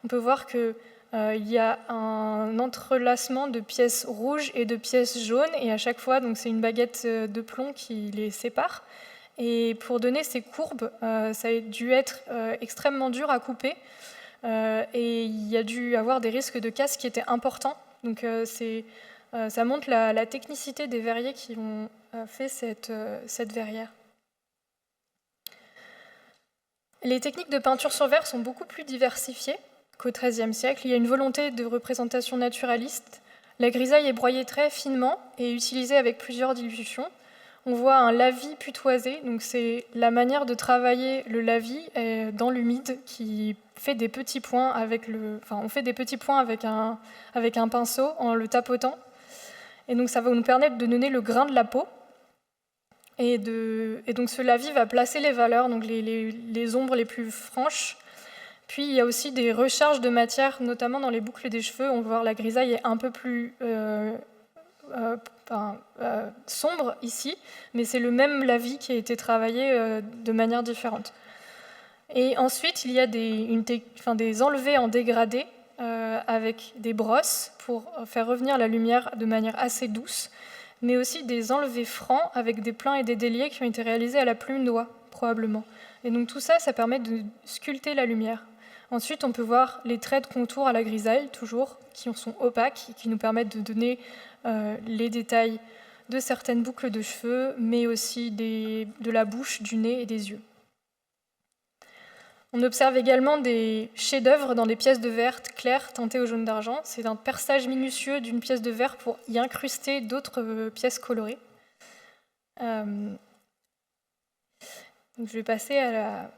On peut voir qu'il y a un entrelacement de pièces rouges et de pièces jaunes, et à chaque fois, donc c'est une baguette de plomb qui les sépare. Et pour donner ces courbes, ça a dû être extrêmement dur à couper, et il y a dû avoir des risques de casse qui étaient importants. Donc ça montre la technicité des verriers qui ont fait cette verrière. Les techniques de peinture sur verre sont beaucoup plus diversifiées qu'au XIIIe siècle. Il y a une volonté de représentation naturaliste. La grisaille est broyée très finement et utilisée avec plusieurs dilutions. On voit un lavis putoisé, donc c'est la manière de travailler le lavis dans l'humide qui fait des petits points on fait des petits points avec un pinceau en le tapotant. Et donc ça va nous permettre de donner le grain de la peau. Et donc ce lavis va placer les valeurs, donc les ombres les plus franches. Puis il y a aussi des recharges de matière, notamment dans les boucles des cheveux. On va voir la grisaille est un peu plus sombre ici, mais c'est le même lavis qui a été travaillé de manière différente. Et ensuite, il y a des enlevés en dégradé avec des brosses pour faire revenir la lumière de manière assez douce, mais aussi des enlevés francs avec des pleins et des déliés qui ont été réalisés à la plume d'oie, probablement. Et donc tout ça, ça permet de sculpter la lumière. Ensuite, on peut voir les traits de contour à la grisaille, toujours, qui sont opaques et qui nous permettent de donner les détails de certaines boucles de cheveux, mais aussi de la bouche, du nez et des yeux. On observe également des chefs-d'œuvre dans des pièces de verre claires teintées au jaune d'argent. C'est un perçage minutieux d'une pièce de verre pour y incruster d'autres pièces colorées. Donc je vais passer à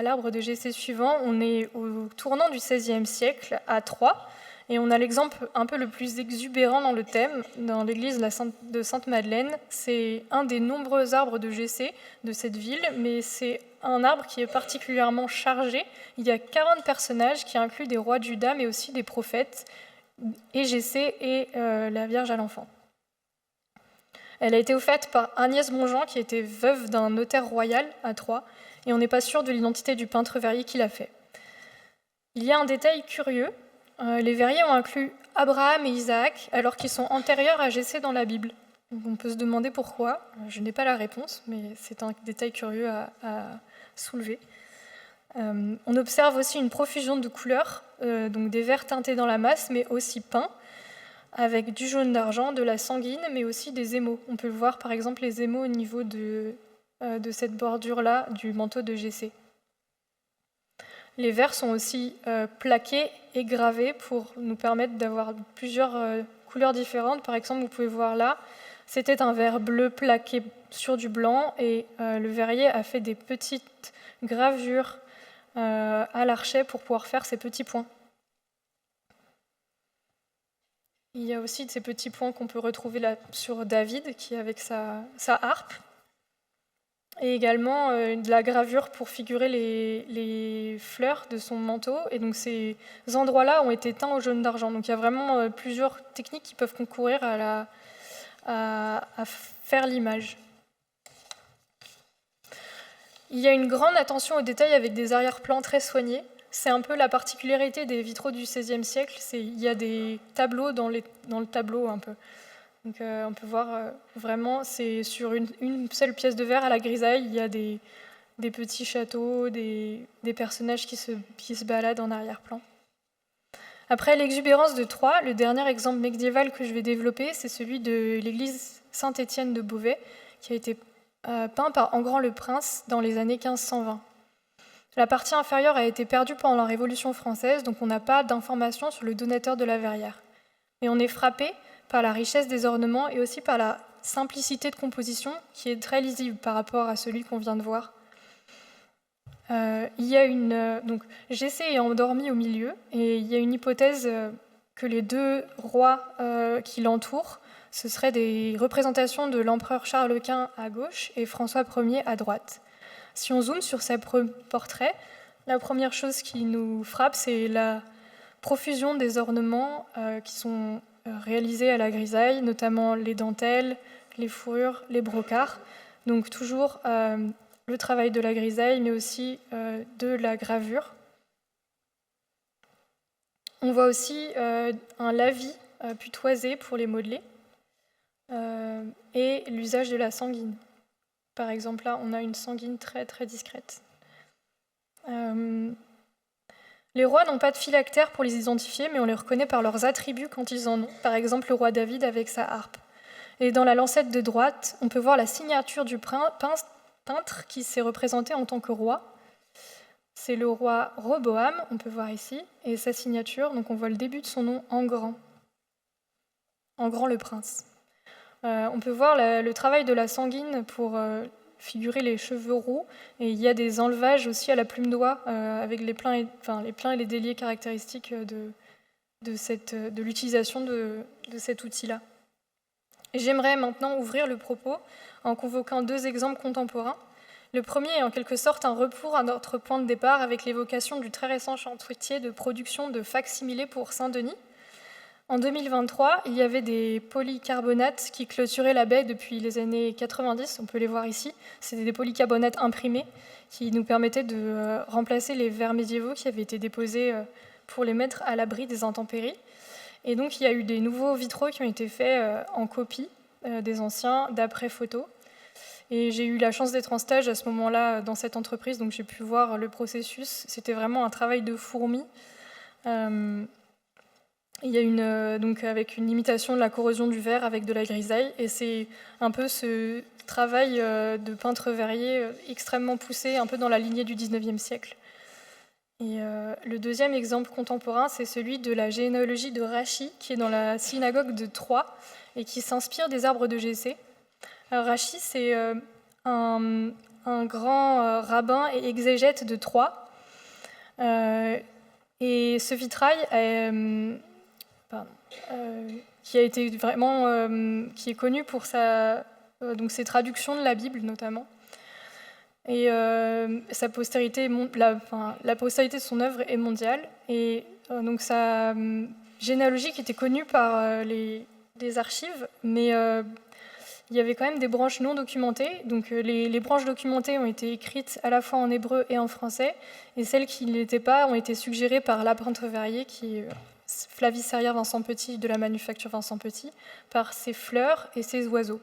l'arbre de Jessé suivant. On est au tournant du XVIe siècle, à Troyes, et on a l'exemple un peu le plus exubérant dans le thème, dans l'église de Sainte-Madeleine. C'est un des nombreux arbres de Jessé de cette ville, mais c'est un arbre qui est particulièrement chargé. Il y a 40 personnages qui incluent des rois de Juda, mais aussi des prophètes, et Jessé et la Vierge à l'enfant. Elle a été offerte par Agnès Bonjean, qui était veuve d'un notaire royal à Troyes, et on n'est pas sûr de l'identité du peintre verrier qui l'a fait. Il y a un détail curieux. Les verriers ont inclus Abraham et Isaac, alors qu'ils sont antérieurs à Jessé dans la Bible. Donc on peut se demander pourquoi. Je n'ai pas la réponse, mais c'est un détail curieux à soulever. On observe aussi une profusion de couleurs, donc des verts teintés dans la masse, mais aussi peints, avec du jaune d'argent, de la sanguine, mais aussi des émaux. On peut voir par exemple les émaux au niveau de cette bordure-là du manteau de Jessé. Les verts sont aussi plaqués et gravés pour nous permettre d'avoir plusieurs couleurs différentes. Par exemple, vous pouvez voir là, c'était un vert bleu plaqué sur du blanc et le verrier a fait des petites gravures à l'archet pour pouvoir faire ces petits points. Il y a aussi de ces petits points qu'on peut retrouver là sur David, qui est avec sa harpe. Et également de la gravure pour figurer les fleurs de son manteau. Et donc ces endroits-là ont été teints au jaune d'argent. Donc il y a vraiment plusieurs techniques qui peuvent concourir à faire l'image. Il y a une grande attention aux détails avec des arrière-plans très soignés. C'est un peu la particularité des vitraux du XVIe siècle. Il y a des tableaux dans le tableau un peu. Donc on peut voir vraiment, c'est sur une seule pièce de verre à la grisaille, il y a des petits châteaux, des personnages qui se baladent en arrière-plan. Après l'exubérance de Troyes, le dernier exemple médiéval que je vais développer, c'est celui de l'église Saint-Étienne de Beauvais, qui a été peint par Engrand le Prince dans les années 1520. La partie inférieure a été perdue pendant la Révolution française, donc on n'a pas d'informations sur le donateur de la verrière. Mais on est frappé par la richesse des ornements et aussi par la simplicité de composition qui est très lisible par rapport à celui qu'on vient de voir. Il y a donc Jessé est endormi au milieu et il y a une hypothèse que les deux rois qui l'entourent, ce seraient des représentations de l'empereur Charles Quint à gauche et François Ier à droite. Si on zoome sur ces portraits, la première chose qui nous frappe, c'est la profusion des ornements qui sont réalisés à la grisaille, notamment les dentelles, les fourrures, les brocarts. Donc toujours le travail de la grisaille, mais aussi de la gravure. On voit aussi un lavis putoisé pour les modeler et l'usage de la sanguine. Par exemple, là, on a une sanguine très, très discrète. Les rois n'ont pas de phylactère pour les identifier, mais on les reconnaît par leurs attributs quand ils en ont. Par exemple, le roi David avec sa harpe. Et dans la lancette de droite, on peut voir la signature du peintre qui s'est représenté en tant que roi. C'est le roi Roboam, on peut voir ici, et sa signature, donc on voit le début de son nom en grand le prince. On peut voir le travail de la sanguine pour figurer les cheveux roux, et il y a des enlevages aussi à la plume d'oie avec les pleins et les déliés caractéristiques de l'utilisation de cet outil-là. J'aimerais maintenant ouvrir le propos en convoquant deux exemples contemporains. Le premier est en quelque sorte un retour à notre point de départ avec l'évocation du très récent chantier de production de fac-similés pour Saint-Denis. En 2023, il y avait des polycarbonates qui clôturaient la baie depuis les années 90, on peut les voir ici. C'était des polycarbonates imprimés qui nous permettaient de remplacer les verres médiévaux qui avaient été déposés pour les mettre à l'abri des intempéries. Et donc il y a eu des nouveaux vitraux qui ont été faits en copie des anciens d'après photo. Et j'ai eu la chance d'être en stage à ce moment-là dans cette entreprise, donc j'ai pu voir le processus. C'était vraiment un travail de fourmi. Il y a donc avec une limitation de la corrosion du verre avec de la grisaille, et c'est un peu ce travail de peintre verrier extrêmement poussé, un peu dans la lignée du 19e siècle. Et le deuxième exemple contemporain, c'est celui de la généalogie de Rachi, qui est dans la synagogue de Troyes et qui s'inspire des arbres de Jessé. Alors Rachi, c'est un grand rabbin et exégète de Troyes. Et ce vitrail qui a été vraiment, qui est connu pour donc ses traductions de la Bible notamment. Et sa postérité, la postérité de son œuvre est mondiale. Et donc sa généalogie qui était connue par les archives, mais il y avait quand même des branches non documentées. Donc les branches documentées ont été écrites à la fois en hébreu et en français, et celles qui ne l'étaient pas ont été suggérées par la peintre verrier, qui est Flavie Serrière Vincent Petit de la manufacture Vincent Petit, par ses fleurs et ses oiseaux.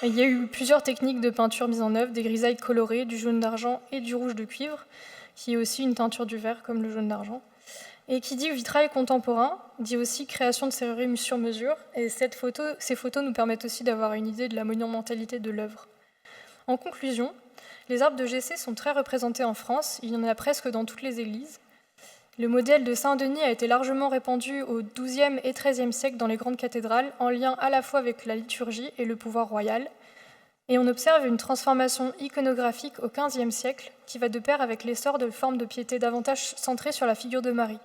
Il y a eu plusieurs techniques de peinture mises en œuvre, des grisailles colorées, du jaune d'argent et du rouge de cuivre, qui est aussi une teinture du verre comme le jaune d'argent. Et qui dit vitrail contemporain, dit aussi création de serrurerie sur mesure, et ces photos nous permettent aussi d'avoir une idée de la monumentalité de l'œuvre. En conclusion, les arbres de Jessé sont très représentés en France, il y en a presque dans toutes les églises. Le modèle de Saint-Denis a été largement répandu au XIIe et XIIIe siècle dans les grandes cathédrales, en lien à la fois avec la liturgie et le pouvoir royal. Et on observe une transformation iconographique au XVe siècle qui va de pair avec l'essor de formes de piété davantage centrées sur la figure de Marie.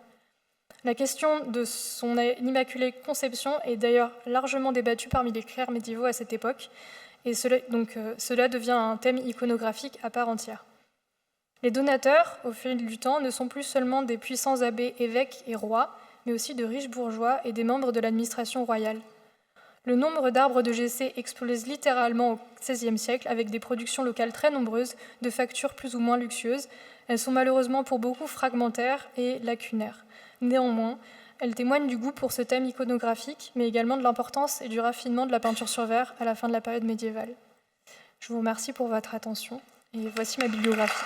La question de son immaculée conception est d'ailleurs largement débattue parmi les clercs médiévaux à cette époque, et cela devient un thème iconographique à part entière. Les donateurs, au fil du temps, ne sont plus seulement des puissants abbés, évêques et rois, mais aussi de riches bourgeois et des membres de l'administration royale. Le nombre d'arbres de Jessé explose littéralement au XVIe siècle, avec des productions locales très nombreuses, de factures plus ou moins luxueuses. Elles sont malheureusement pour beaucoup fragmentaires et lacunaires. Néanmoins, elles témoignent du goût pour ce thème iconographique, mais également de l'importance et du raffinement de la peinture sur verre à la fin de la période médiévale. Je vous remercie pour votre attention, et voici ma bibliographie.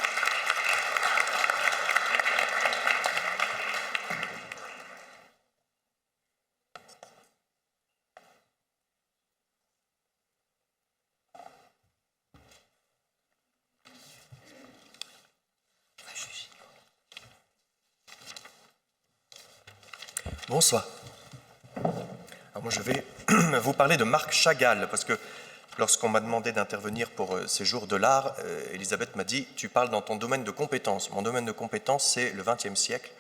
Bonsoir. Alors moi je vais vous parler de Marc Chagall, parce que lorsqu'on m'a demandé d'intervenir pour ces jours de l'art, Elisabeth m'a dit « Tu parles dans ton domaine de compétences ». Mon domaine de compétences, c'est le XXe siècle,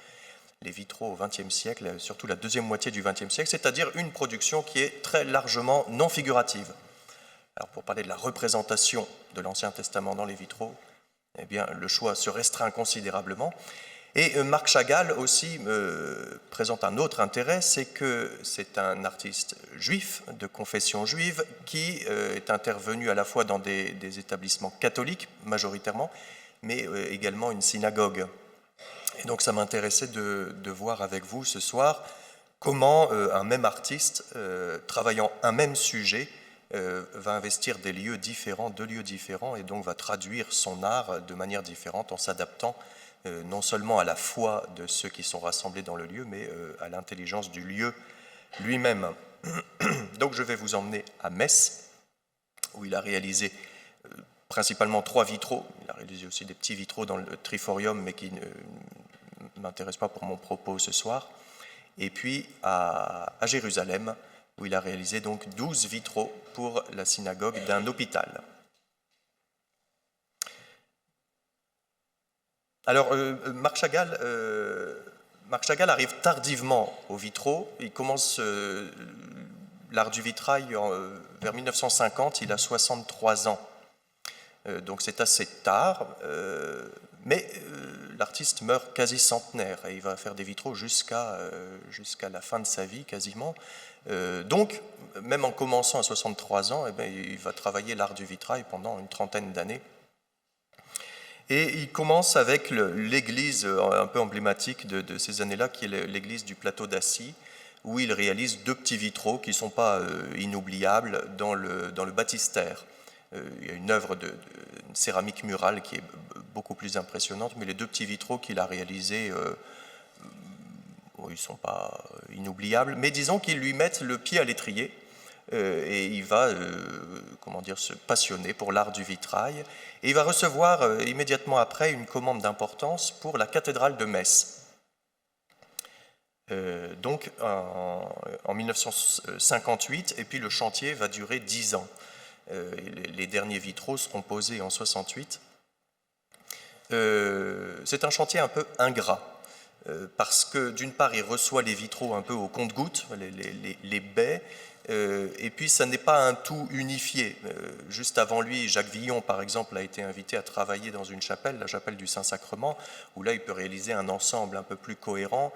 les vitraux au XXe siècle, surtout la deuxième moitié du XXe siècle, c'est-à-dire une production qui est très largement non figurative. Alors pour parler de la représentation de l'Ancien Testament dans les vitraux, eh bien le choix se restreint considérablement. Et Marc Chagall aussi présente un autre intérêt, c'est que c'est un artiste juif, de confession juive, qui est intervenu à la fois dans des établissements catholiques, majoritairement, mais également une synagogue. Et donc ça m'intéressait de voir avec vous ce soir comment un même artiste, travaillant un même sujet, va investir deux lieux différents, et donc va traduire son art de manière différente en s'adaptant non seulement à la foi de ceux qui sont rassemblés dans le lieu, mais à l'intelligence du lieu lui-même. Donc je vais vous emmener à Metz, où il a réalisé principalement 3 vitraux. Il a réalisé aussi des petits vitraux dans le Triforium, mais qui ne m'intéressent pas pour mon propos ce soir. Et puis à Jérusalem, où il a réalisé donc 12 vitraux pour la synagogue d'un hôpital. Alors, Marc Chagall arrive tardivement aux vitraux. Il commence l'art du vitrail vers 1950, il a 63 ans. Donc c'est assez tard, mais l'artiste meurt quasi centenaire et il va faire des vitraux jusqu'à la fin de sa vie quasiment. Donc, même en commençant à 63 ans, eh bien, il va travailler l'art du vitrail pendant une trentaine d'années. Et il commence avec l'église un peu emblématique de ces années-là, qui est l'église du plateau d'Assis, où il réalise 2 petits vitraux qui ne sont pas inoubliables dans le baptistère. Il y a une œuvre une céramique murale qui est beaucoup plus impressionnante, mais les 2 petits vitraux qu'il a réalisés, ils ne sont pas inoubliables, mais disons qu'ils lui mettent le pied à l'étrier et il va se passionner pour l'art du vitrail. Et il va recevoir immédiatement après une commande d'importance pour la cathédrale de Metz. Donc en 1958, et puis le chantier va durer 10 ans. Les derniers vitraux seront posés en 68. C'est un chantier un peu ingrat, parce que d'une part, il reçoit les vitraux un peu au compte-gouttes, les baies, et puis ça n'est pas un tout unifié. Juste avant lui, Jacques Villon, par exemple, a été invité à travailler dans une chapelle, la chapelle du Saint-Sacrement, où là, il peut réaliser un ensemble un peu plus cohérent.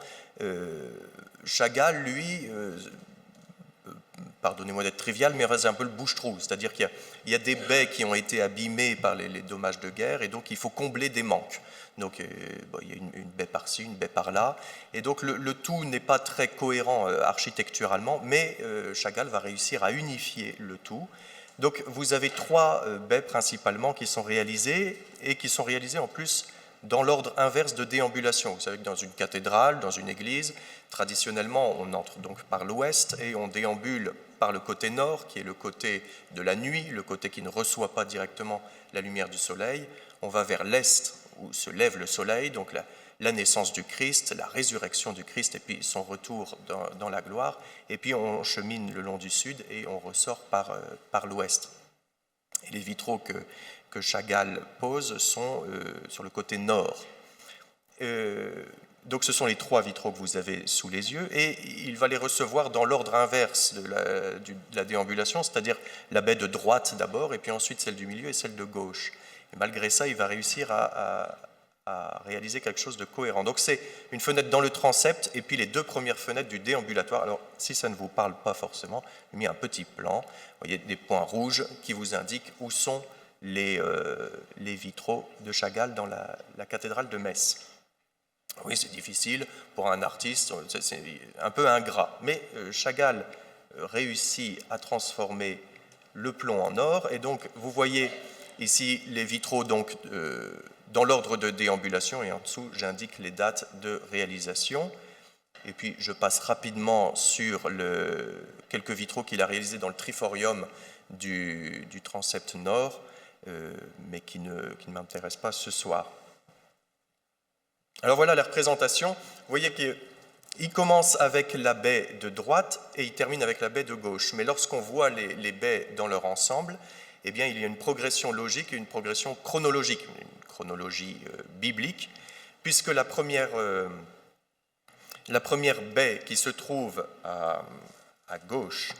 Chagall, lui, pardonnez-moi d'être trivial, mais c'est un peu le bouche-trou, c'est-à-dire qu'il y a des baies qui ont été abîmées par les dommages de guerre, et donc il faut combler des manques. Donc il y a une baie par-ci, une baie par-là, et donc le tout n'est pas très cohérent architecturalement, mais Chagall va réussir à unifier le tout. Donc vous avez 3 baies principalement qui sont réalisées, et qui sont réalisées en plus dans l'ordre inverse de déambulation. Vous savez que dans une cathédrale, dans une église, traditionnellement, on entre donc par l'ouest et on déambule par le côté nord, qui est le côté de la nuit, le côté qui ne reçoit pas directement la lumière du soleil. On va vers l'est, où se lève le soleil, donc la naissance du Christ, la résurrection du Christ, et puis son retour dans la gloire. Et puis on chemine le long du sud et on ressort par l'ouest. Et les vitraux que Chagall pose sont sur le côté nord. Donc ce sont les 3 vitraux que vous avez sous les yeux, et il va les recevoir dans l'ordre inverse de la déambulation, c'est-à-dire la baie de droite d'abord, et puis ensuite celle du milieu et celle de gauche. Et malgré ça, il va réussir à réaliser quelque chose de cohérent. Donc c'est une fenêtre dans le transept, et puis les 2 premières fenêtres du déambulatoire. Alors si ça ne vous parle pas forcément, j'ai mis un petit plan, vous voyez des points rouges qui vous indiquent où sont les vitraux de Chagall dans la cathédrale de Metz. Oui, c'est difficile pour un artiste, c'est un peu ingrat, mais Chagall réussit à transformer le plomb en or, et donc vous voyez ici les vitraux donc, dans l'ordre de déambulation, et en dessous j'indique les dates de réalisation. Et puis je passe rapidement sur quelques vitraux qu'il a réalisés dans le triforium du transept nord, mais qui ne m'intéressent pas ce soir. Alors voilà la représentation. Vous voyez qu'il commence avec la baie de droite et il termine avec la baie de gauche. Mais lorsqu'on voit les baies dans leur ensemble, eh bien, il y a une progression logique et une progression chronologique, une chronologie biblique, puisque la première baie qui se trouve à gauche,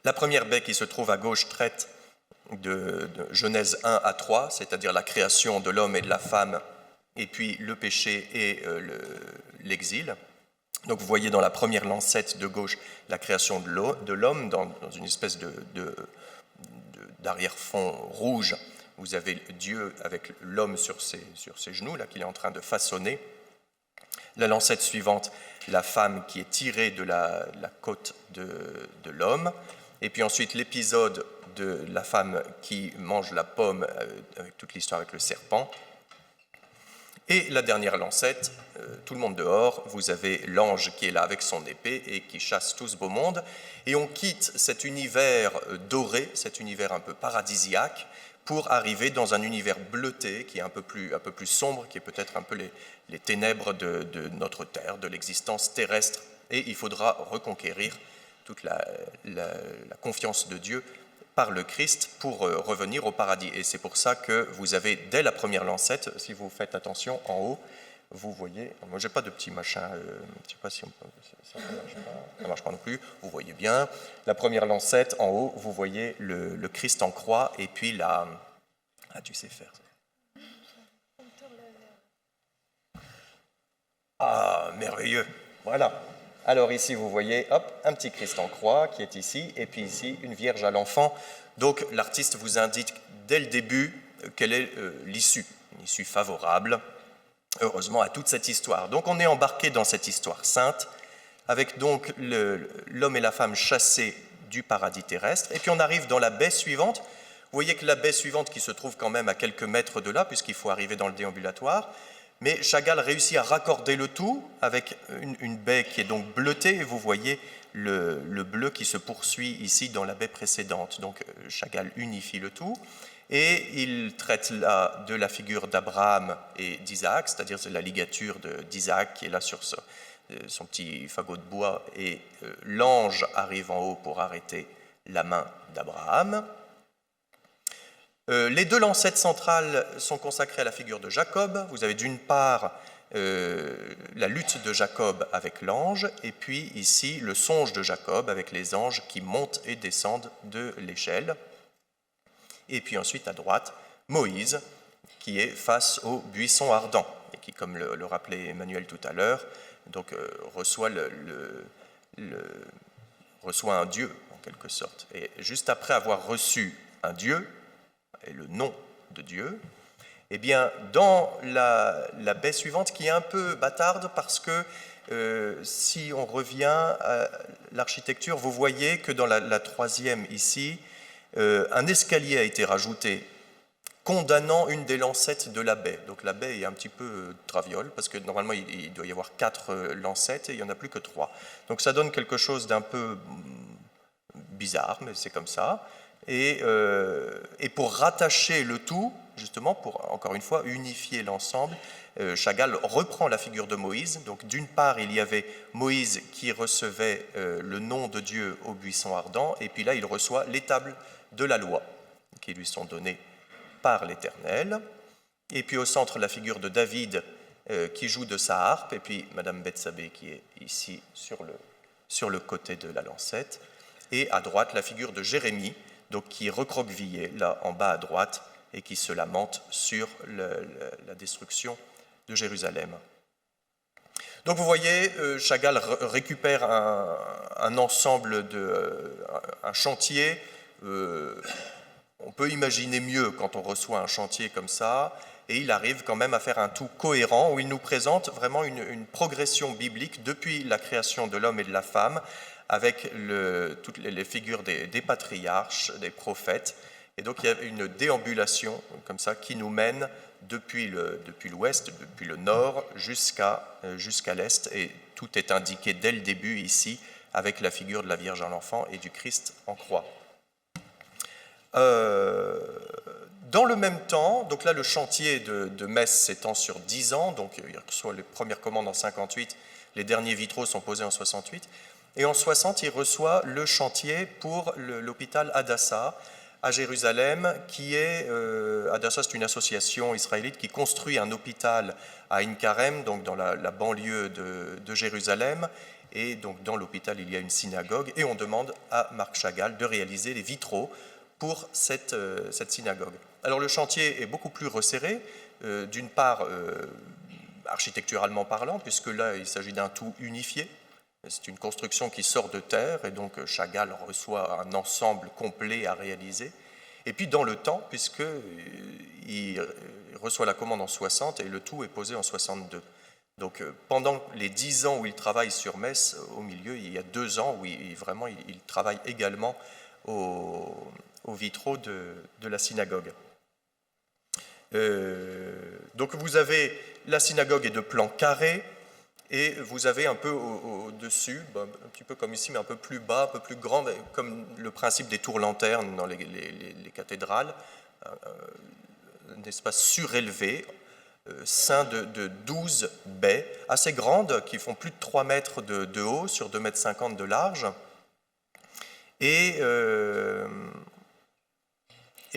la première baie qui se trouve à gauche traite de Genèse 1 à 3, c'est-à-dire la création de l'homme et de la femme, et puis le péché et l'exil. Donc vous voyez dans la première lancette de gauche la création de l'homme dans une espèce d'arrière-fond rouge. Vous avez Dieu avec l'homme sur ses genoux, là qu'il est en train de façonner. La lancette suivante, la femme qui est tirée de la côte de l'homme. Et puis ensuite l'épisode de la femme qui mange la pomme, avec toute l'histoire avec le serpent. Et la dernière lancette, tout le monde dehors, vous avez l'ange qui est là avec son épée et qui chasse tout ce beau monde. Et on quitte cet univers doré, cet univers un peu paradisiaque, pour arriver dans un univers bleuté qui est un peu plus sombre, qui est peut-être un peu les ténèbres de notre terre, de l'existence terrestre. Et il faudra reconquérir toute la confiance de Dieu par le Christ pour revenir au paradis. Et c'est pour ça que vous avez, dès la première lancette, si vous faites attention, en haut, vous voyez, moi j'ai pas de petit machin, je ne sais pas si ça ne marche pas non plus, vous voyez bien, la première lancette, en haut, vous voyez le Christ en croix, et puis ah, tu sais faire ça. Ah, merveilleux, voilà. Alors ici, vous voyez, hop, un petit Christ en croix qui est ici, et puis ici, une Vierge à l'enfant. Donc l'artiste vous indique dès le début quelle est l'issue, une issue favorable, heureusement, à toute cette histoire. Donc on est embarqué dans cette histoire sainte, avec donc l'homme et la femme chassés du paradis terrestre. Et puis on arrive dans la baie suivante. Vous voyez que la baie suivante, qui se trouve quand même à quelques mètres de là, puisqu'il faut arriver dans le déambulatoire, mais Chagall réussit à raccorder le tout avec une baie qui est donc bleutée, et vous voyez le bleu qui se poursuit ici dans la baie précédente. Donc Chagall unifie le tout, et il traite là de la figure d'Abraham et d'Isaac, c'est-à-dire la ligature d'Isaac qui est là sur son petit fagot de bois, et l'ange arrive en haut pour arrêter la main d'Abraham. Les deux lancettes centrales sont consacrées à la figure de Jacob. Vous avez d'une part la lutte de Jacob avec l'ange, et puis ici le songe de Jacob avec les anges qui montent et descendent de l'échelle. Et puis ensuite à droite, Moïse, qui est face au buisson ardent, et qui, comme le rappelait Emmanuel tout à l'heure, donc reçoit un Dieu, en quelque sorte. Et juste après avoir reçu un Dieu, et le nom de Dieu, eh bien, dans la baie suivante, qui est un peu bâtarde, parce que si on revient à l'architecture, vous voyez que dans la troisième ici, un escalier a été rajouté, condamnant une des lancettes de la baie. Donc la baie est un petit peu traviole, parce que normalement il doit y avoir 4 lancettes, et il n'y en a plus que 3. Donc ça donne quelque chose d'un peu bizarre, mais c'est comme ça. Et pour rattacher le tout, justement, pour, encore une fois, unifier l'ensemble, Chagall reprend la figure de Moïse. Donc, d'une part, il y avait Moïse qui recevait le nom de Dieu au buisson ardent, et puis là, il reçoit les tables de la loi qui lui sont données par l'Éternel. Et puis, au centre, la figure de David qui joue de sa harpe, et puis Madame Bethsabée qui est ici sur le côté de la lancette. Et à droite, la figure de Jérémie, donc qui est recroquevillé là en bas à droite et qui se lamente sur la destruction de Jérusalem. Donc vous voyez, Chagall récupère un ensemble, un chantier. On peut imaginer mieux quand on reçoit un chantier comme ça, et il arrive quand même à faire un tout cohérent où il nous présente vraiment une progression biblique depuis la création de l'homme et de la femme, avec toutes les figures des patriarches, des prophètes. Et donc il y a une déambulation comme ça qui nous mène depuis l'ouest, depuis le nord, jusqu'à l'est. Et tout est indiqué dès le début ici, avec la figure de la Vierge à l'enfant et du Christ en croix. Dans le même temps, donc là le chantier de Metz s'étend sur 10 ans, donc il reçoit les premières commandes en 58, les derniers vitraux sont posés en 68. Et en 60, il reçoit le chantier pour l'hôpital Hadassah à Jérusalem, Hadassah, c'est une association israélite qui construit un hôpital à Ein Karem, donc dans la banlieue de Jérusalem. Et donc dans l'hôpital, il y a une synagogue, et on demande à Marc Chagall de réaliser les vitraux pour cette synagogue. Alors le chantier est beaucoup plus resserré, d'une part architecturalement parlant, puisque là, il s'agit d'un tout unifié. C'est une construction qui sort de terre, et donc Chagall reçoit un ensemble complet à réaliser. Et puis dans le temps, puisqu'il reçoit la commande en 60 et le tout est posé en 62. Donc pendant les 10 ans où il travaille sur Metz, au milieu, il y a 2 ans où il travaille également aux vitraux de la synagogue. Donc vous avez, la synagogue est de plan carré, et vous avez un peu au-dessus, un petit peu comme ici, mais un peu plus bas, un peu plus grand, comme le principe des tours-lanternes dans les cathédrales, un espace surélevé, ceint de 12 baies, assez grandes, qui font plus de 3 mètres de haut sur 2,50 m de large. Et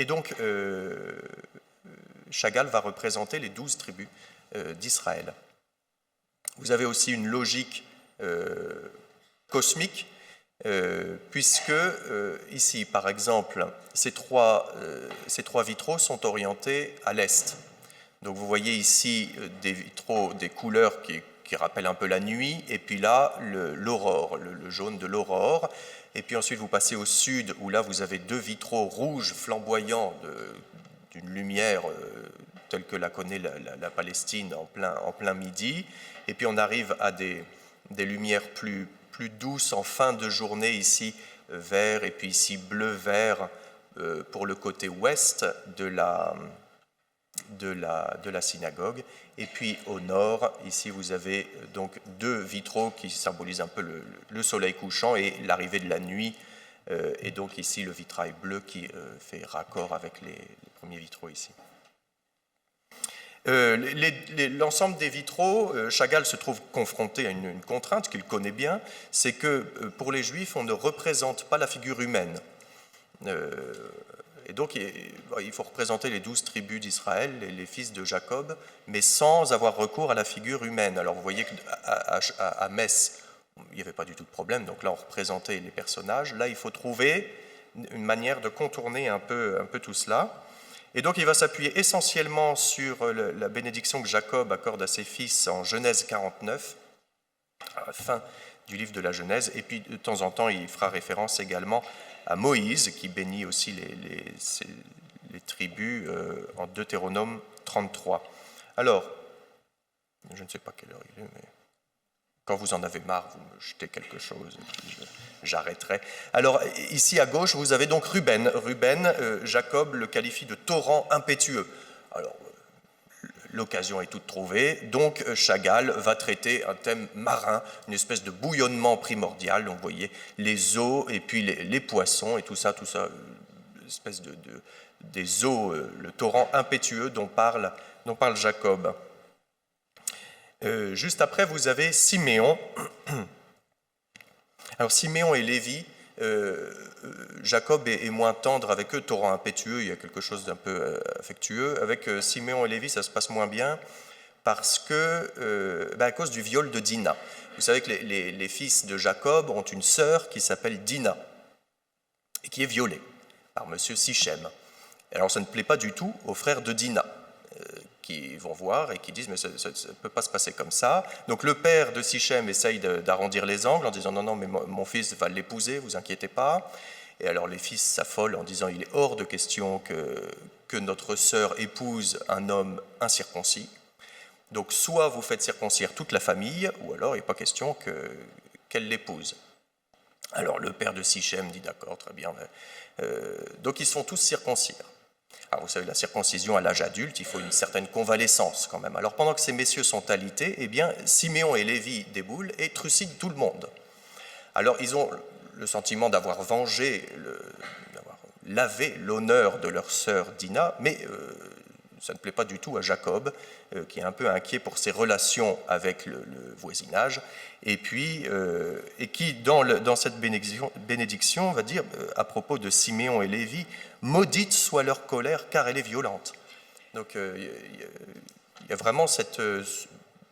donc, Chagall va représenter les 12 tribus d'Israël. Vous avez aussi une logique cosmique, puisque ici, par exemple, ces trois vitraux sont orientés à l'est. Donc vous voyez ici des vitraux, des couleurs qui rappellent un peu la nuit, et puis là, l'aurore, le jaune de l'aurore. Et puis ensuite, vous passez au sud, où là, vous avez 2 vitraux rouges flamboyants d'une lumière telle que la connaît la Palestine en plein midi. Et puis on arrive à des lumières plus douces en fin de journée ici, vert, et puis ici bleu-vert pour le côté ouest de la synagogue. Et puis au nord, ici vous avez donc deux vitraux qui symbolisent un peu le soleil couchant et l'arrivée de la nuit. Et donc ici le vitrail bleu qui fait raccord avec les premiers vitraux ici. L'ensemble des vitraux, Chagall se trouve confronté à une contrainte qu'il connaît bien, c'est que pour les Juifs, on ne représente pas la figure humaine. Et donc, il faut représenter les 12 tribus d'Israël, les fils de Jacob, mais sans avoir recours à la figure humaine. Alors, vous voyez qu'à Metz, il n'y avait pas du tout de problème, donc là, on représentait les personnages. Là, il faut trouver une manière de contourner un peu tout cela. Et donc, il va s'appuyer essentiellement sur la bénédiction que Jacob accorde à ses fils en Genèse 49, à la fin du livre de la Genèse, et puis de temps en temps, il fera référence également à Moïse, qui bénit aussi les tribus en Deutéronome 33. Alors, je ne sais pas quelle heure il est, mais quand vous en avez marre, vous me jetez quelque chose, et puis j'arrêterai. Alors, ici à gauche, vous avez donc Ruben. Ruben, Jacob le qualifie de torrent impétueux. Alors, l'occasion est toute trouvée, donc Chagall va traiter un thème marin, une espèce de bouillonnement primordial. Donc vous voyez les eaux et puis les poissons et tout ça, une espèce des eaux, le torrent impétueux dont parle Jacob. Juste après, vous avez Siméon. Alors Siméon et Lévi, Jacob est moins tendre avec eux, torrent impétueux, il y a quelque chose d'un peu affectueux. Avec Siméon et Lévi, ça se passe moins bien parce que, à cause du viol de Dina. Vous savez que les fils de Jacob ont une sœur qui s'appelle Dina et qui est violée par monsieur Sichem. Alors ça ne plaît pas du tout aux frères de Dina, qui vont voir et qui disent mais ça ne peut pas se passer comme ça. Donc le père de Sichem essaye d'arrondir les angles en disant non mais mon fils va l'épouser, vous inquiétez pas. Et alors les fils s'affolent en disant il est hors de question que notre sœur épouse un homme incirconcis. Donc soit vous faites circoncire toute la famille, ou alors il n'est pas question qu'elle l'épouse. Alors le père de Sichem dit d'accord, très bien. Donc ils se font tous circoncire. Alors vous savez, la circoncision à l'âge adulte, il faut une certaine convalescence quand même. Alors pendant que ces messieurs sont alités, eh bien Siméon et Lévi déboulent et trucident tout le monde. Alors ils ont le sentiment d'avoir vengé, d'avoir lavé l'honneur de leur sœur Dina, mais ça ne plaît pas du tout à Jacob, qui est un peu inquiet pour ses relations avec le voisinage, et puis et qui, dans cette bénédiction, va dire à propos de Siméon et Lévi, « Maudite soit leur colère, car elle est violente ». Donc il y a vraiment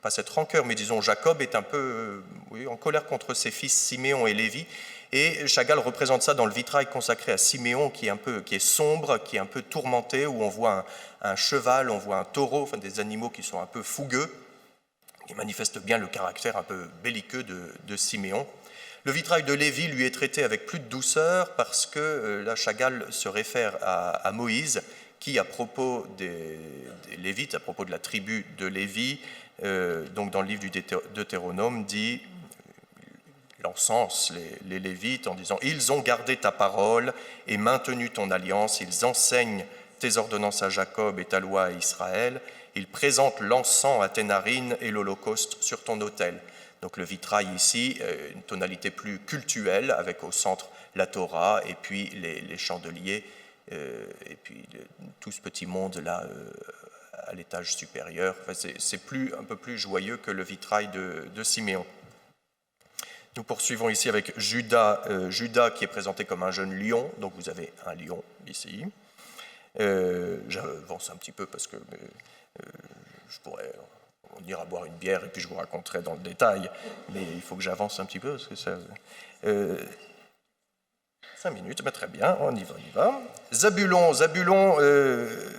pas cette rancœur, mais disons Jacob est un peu en colère contre ses fils Siméon et Lévi, et Chagall représente ça dans le vitrail consacré à Siméon, qui est sombre, qui est un peu tourmenté, où on voit un cheval, on voit un taureau, enfin des animaux qui sont un peu fougueux, qui manifestent bien le caractère un peu belliqueux de Siméon. Le vitrail de Lévi lui est traité avec plus de douceur, parce que là Chagall se réfère à Moïse, qui à propos des Lévites, à propos de la tribu de Lévi, donc dans le livre du Deutéronome, dit... Il encense les Lévites en disant « Ils ont gardé ta parole et maintenu ton alliance, ils enseignent tes ordonnances à Jacob et ta loi à Israël, ils présentent l'encens à tes narines et l'holocauste sur ton autel. » Donc le vitrail ici, une tonalité plus cultuelle, avec au centre la Torah et puis les chandeliers, et puis tout ce petit monde là à l'étage supérieur. Enfin, c'est un peu plus joyeux que le vitrail de Siméon. Nous poursuivons ici avec Judas, qui est présenté comme un jeune lion, donc vous avez un lion ici. J'avance un petit peu parce que on ira boire une bière et puis je vous raconterai dans le détail, mais il faut que j'avance un petit peu parce que ça... 5 minutes, mais très bien, on y va. Zabulon,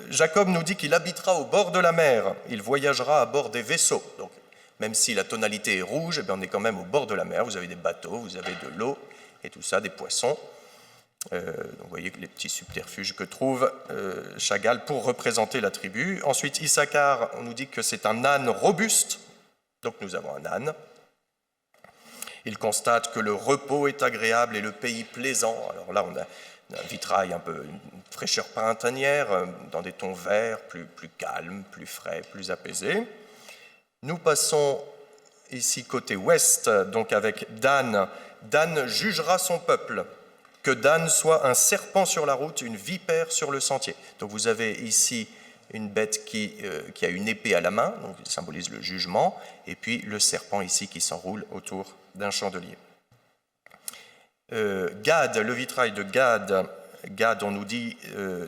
Jacob nous dit qu'il habitera au bord de la mer, il voyagera à bord des vaisseaux, donc même si la tonalité est rouge, eh bien on est quand même au bord de la mer, vous avez des bateaux, vous avez de l'eau et tout ça, des poissons. Donc vous voyez les petits subterfuges que trouve Chagall pour représenter la tribu. Ensuite, Issachar, on nous dit que c'est un âne robuste, donc nous avons un âne. Il constate que le repos est agréable et le pays plaisant. Alors là, on a un vitrail un peu, une fraîcheur printanière, dans des tons verts, plus calmes, plus frais, plus apaisés. Nous passons ici côté ouest, donc avec Dan. Dan jugera son peuple. Que Dan soit un serpent sur la route, une vipère sur le sentier. Donc vous avez ici une bête qui a une épée à la main, donc qui symbolise le jugement, et puis le serpent ici qui s'enroule autour d'un chandelier. Gad, le vitrail de Gad, on nous dit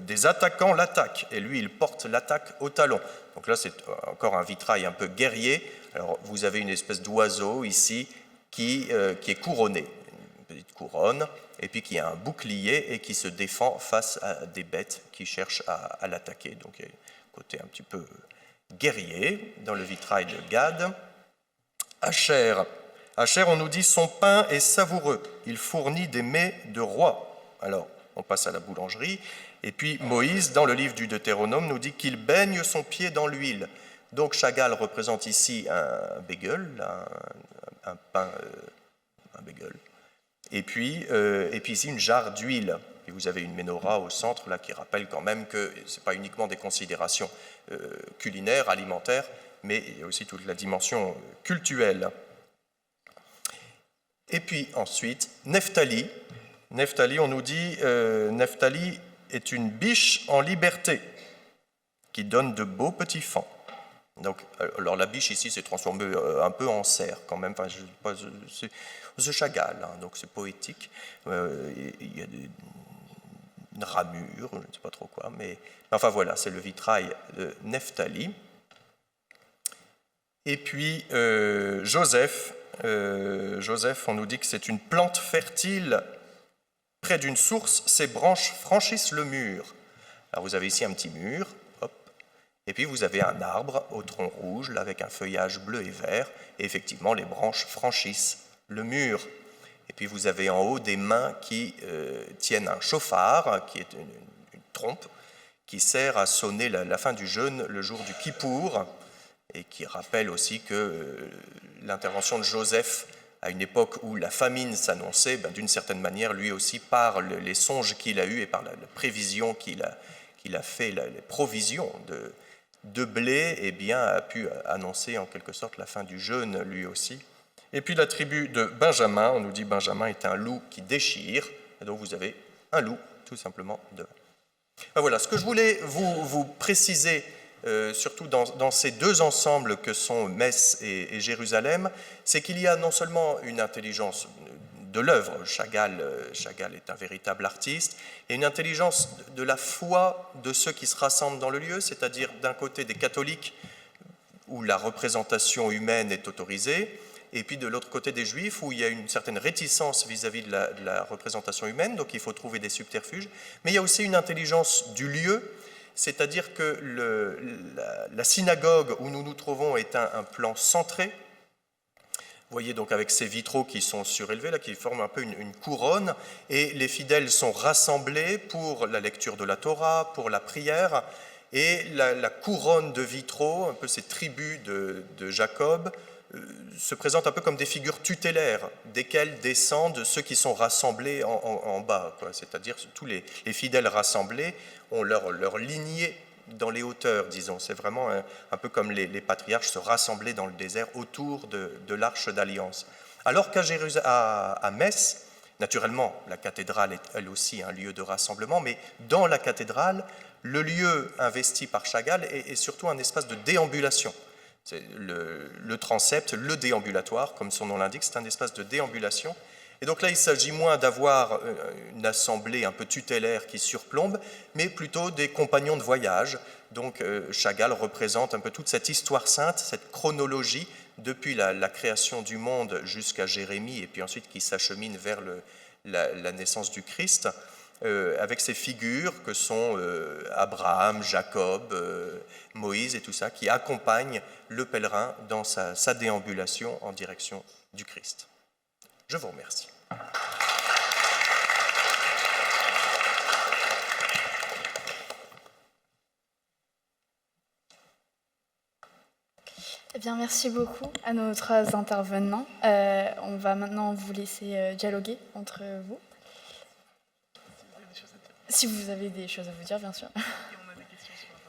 des attaquants l'attaquent, et lui il porte l'attaque au talon. Donc là c'est encore un vitrail un peu guerrier. Alors vous avez une espèce d'oiseau ici qui est couronné, une petite couronne, et puis qui a un bouclier et qui se défend face à des bêtes qui cherchent à l'attaquer. Donc il y a un côté un petit peu guerrier dans le vitrail de Gad. Asher, on nous dit son pain est savoureux, il fournit des mets de roi. Alors on passe à la boulangerie. Et puis Moïse, dans le livre du Deutéronome, nous dit qu'il baigne son pied dans l'huile. Donc Chagall représente ici un bagel, un pain, un bagel. Et puis ici une jarre d'huile. Et vous avez une menorah au centre là qui rappelle quand même que ce n'est pas uniquement des considérations culinaires, alimentaires, mais il y a aussi toute la dimension cultuelle. Et puis ensuite, Nephtali. Nephtali, on nous dit, Nephtali est une biche en liberté qui donne de beaux petits faons. Donc, alors la biche ici s'est transformée un peu en cerf quand même. Enfin, c'est Chagall, hein, donc c'est poétique. Il y a une ramure, je ne sais pas trop quoi, mais enfin voilà, c'est le vitrail de Nephtali. Et puis Joseph, on nous dit que c'est une plante fertile. Près d'une source, ses branches franchissent le mur. Alors vous avez ici un petit mur, hop, et puis vous avez un arbre au tronc rouge, là, avec un feuillage bleu et vert, et effectivement les branches franchissent le mur. Et puis vous avez en haut des mains qui tiennent un chauffard, qui est une trompe, qui sert à sonner la fin du jeûne le jour du Kippour, et qui rappelle aussi que l'intervention de Joseph à une époque où la famine s'annonçait, d'une certaine manière, lui aussi, par les songes qu'il a eus et par la prévision qu'il a fait, les provisions de blé, eh bien, a pu annoncer en quelque sorte la fin du jeûne, lui aussi. Et puis la tribu de Benjamin, on nous dit Benjamin est un loup qui déchire, et donc vous avez un loup, tout simplement, devant. Voilà, ce que je voulais vous préciser, surtout dans ces deux ensembles que sont Metz et Jérusalem, c'est qu'il y a non seulement une intelligence de l'œuvre, Chagall est un véritable artiste, et une intelligence de la foi de ceux qui se rassemblent dans le lieu, c'est-à-dire d'un côté des catholiques, où la représentation humaine est autorisée, et puis de l'autre côté des juifs, où il y a une certaine réticence vis-à-vis de la représentation humaine, donc il faut trouver des subterfuges, mais il y a aussi une intelligence du lieu, c'est-à-dire que la synagogue où nous nous trouvons est un plan centré. Vous voyez donc avec ces vitraux qui sont surélevés, là, qui forment un peu une couronne, et les fidèles sont rassemblés pour la lecture de la Torah, pour la prière, et la couronne de vitraux, un peu ces tribus de Jacob, se présentent un peu comme des figures tutélaires, desquelles descendent ceux qui sont rassemblés en bas, c'est-à-dire tous les fidèles rassemblés ont leur lignée dans les hauteurs, disons. C'est vraiment un peu comme les patriarches se rassemblaient dans le désert autour de l'arche d'alliance. Alors qu'à Metz, naturellement, la cathédrale est elle aussi un lieu de rassemblement, mais dans la cathédrale, le lieu investi par Chagall est surtout un espace de déambulation. C'est le transept, le déambulatoire, comme son nom l'indique, c'est un espace de déambulation. Et donc là, il s'agit moins d'avoir une assemblée un peu tutélaire qui surplombe, mais plutôt des compagnons de voyage. Donc Chagall représente un peu toute cette histoire sainte, cette chronologie depuis la création du monde jusqu'à Jérémie, et puis ensuite qui s'achemine vers la naissance du Christ, avec ces figures que sont Abraham, Jacob, Moïse et tout ça, qui accompagnent le pèlerin dans sa déambulation en direction du Christ. Je vous remercie. Eh bien, merci beaucoup à nos 3 intervenants. On va maintenant vous laisser dialoguer entre vous. Si vous avez des choses à vous dire, bien sûr.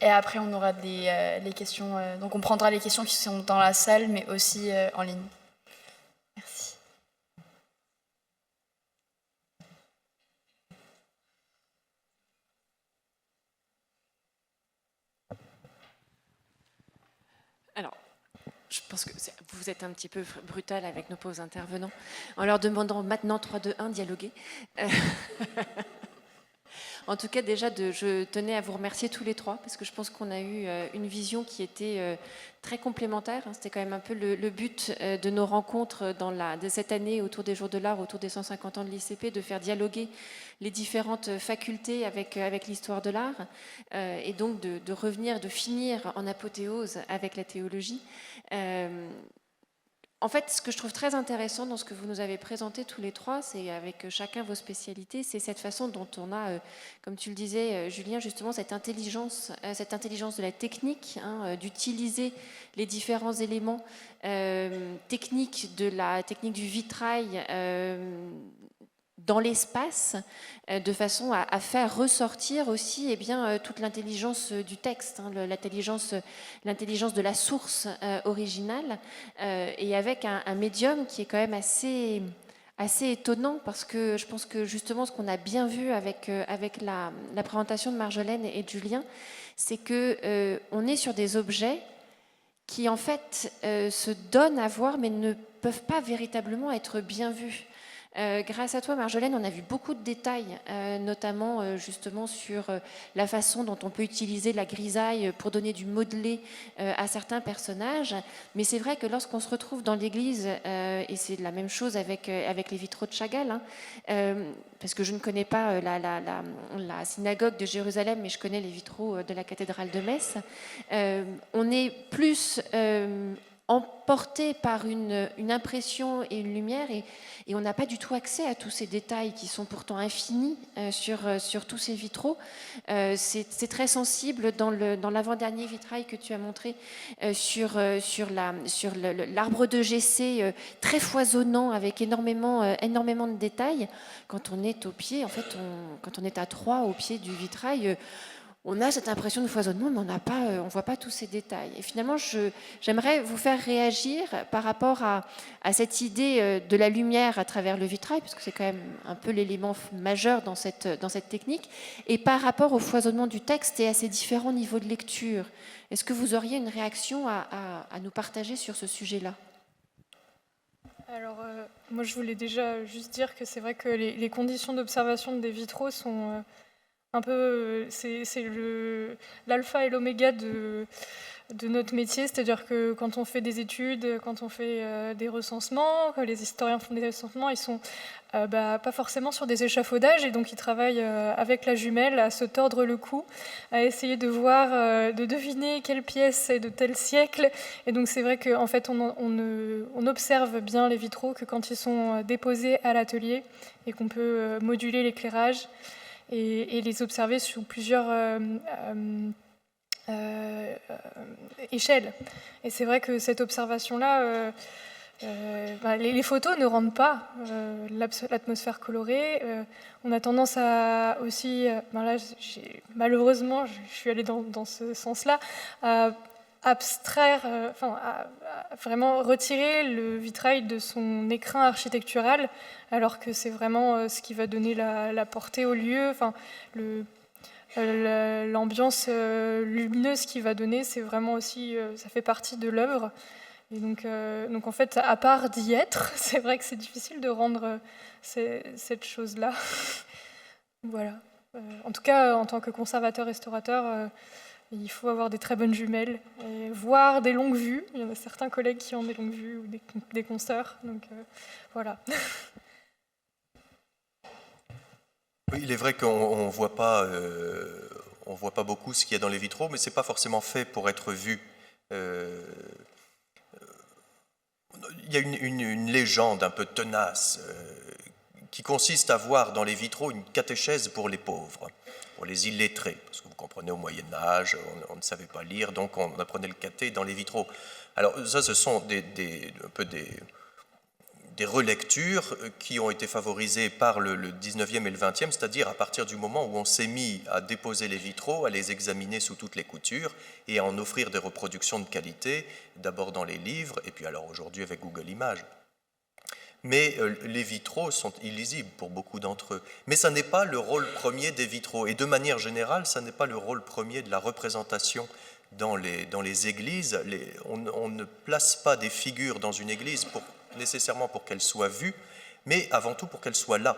Et après, on aura les questions. Donc, on prendra les questions qui sont dans la salle, mais aussi en ligne. Merci. Alors, je pense que vous êtes un petit peu brutal avec nos pauvres intervenants en leur demandant maintenant 3, 2, 1, dialoguer. En tout cas, déjà, je tenais à vous remercier tous les 3 parce que je pense qu'on a eu une vision qui était très complémentaire. C'était quand même un peu le but de nos rencontres de cette année autour des Jours de l'Art, autour des 150 ans de l'ICP, de faire dialoguer les différentes facultés avec l'histoire de l'art et donc de revenir, de finir en apothéose avec la théologie. En fait, ce que je trouve très intéressant dans ce que vous nous avez présenté tous les 3, c'est avec chacun vos spécialités, c'est cette façon dont on a, comme tu le disais, Julien, justement, cette intelligence de la technique, d'utiliser les différents éléments techniques de la technique du vitrail dans l'espace, de façon à faire ressortir aussi toute l'intelligence du texte, l'intelligence de la source originale, et avec un médium qui est quand même assez étonnant, parce que je pense que justement ce qu'on a bien vu avec la présentation de Marjolaine et de Julien, c'est qu'on est sur des objets qui en fait se donnent à voir mais ne peuvent pas véritablement être bien vus. Grâce à toi, Marjolaine, on a vu beaucoup de détails, notamment justement sur la façon dont on peut utiliser la grisaille pour donner du modelé à certains personnages. Mais c'est vrai que lorsqu'on se retrouve dans l'église, et c'est la même chose avec les vitraux de Chagall, parce que je ne connais pas la synagogue de Jérusalem, mais je connais les vitraux de la cathédrale de Metz, on est plus emporté par une impression et une lumière, et on n'a pas du tout accès à tous ces détails qui sont pourtant infinis sur tous ces vitraux. C'est très sensible dans l'avant-dernier vitrail que tu as montré sur l'arbre de Jessé, très foisonnant avec énormément de détails. Quand on est au pied, en fait, quand on est à 3 au pied du vitrail, on a cette impression de foisonnement, mais on ne voit pas tous ces détails. Et finalement, j'aimerais vous faire réagir par rapport à cette idée de la lumière à travers le vitrail, parce que c'est quand même un peu l'élément majeur dans cette technique, et par rapport au foisonnement du texte et à ses différents niveaux de lecture. Est-ce que vous auriez une réaction à nous partager sur ce sujet-là ? Alors, moi, je voulais déjà juste dire que c'est vrai que les conditions d'observation des vitraux sont... un peu, c'est l'alpha et l'oméga de notre métier, c'est-à-dire que quand on fait des études, quand on fait des recensements, quand les historiens font des recensements, ils sont pas forcément sur des échafaudages, et donc ils travaillent avec la jumelle à se tordre le cou, à essayer de voir, de deviner quelle pièce est de tel siècle. Et donc c'est vrai qu'en fait on observe bien les vitraux que quand ils sont déposés à l'atelier, et qu'on peut moduler l'éclairage et les observer sous plusieurs échelles. Et c'est vrai que cette observation-là, les photos ne rendent pas l'atmosphère colorée. On a tendance à aussi, là, malheureusement, je suis allée dans ce sens-là, à abstraire, à vraiment retirer le vitrail de son écrin architectural, alors que c'est vraiment ce qui va donner la portée au lieu, l'ambiance lumineuse qu'il va donner, c'est vraiment aussi, ça fait partie de l'œuvre. Et donc en fait, à part d'y être, c'est vrai que c'est difficile de rendre cette chose-là. Voilà. En tout cas, en tant que conservateur-restaurateur, il faut avoir des très bonnes jumelles, et voir des longues vues. Il y en a certains collègues qui ont des longues vues, ou des consoeurs. Donc voilà. Oui, il est vrai qu'on ne voit pas beaucoup ce qu'il y a dans les vitraux, mais ce n'est pas forcément fait pour être vu. Il y a une légende un peu tenace qui consiste à voir dans les vitraux une catéchèse pour les pauvres, pour les illettrés, parce que vous comprenez, au Moyen-Âge, on ne savait pas lire, donc on apprenait le caté dans les vitraux. Alors ça, ce sont un peu des relectures qui ont été favorisées par le 19e et le 20e, c'est-à-dire à partir du moment où on s'est mis à déposer les vitraux, à les examiner sous toutes les coutures et à en offrir des reproductions de qualité, d'abord dans les livres, et puis alors aujourd'hui avec Google Images. Mais les vitraux sont illisibles pour beaucoup d'entre eux. Mais ça n'est pas le rôle premier des vitraux. Et de manière générale, ça n'est pas le rôle premier de la représentation dans les églises. On ne place pas des figures dans une église nécessairement pour qu'elles soient vues, mais avant tout pour qu'elles soient là.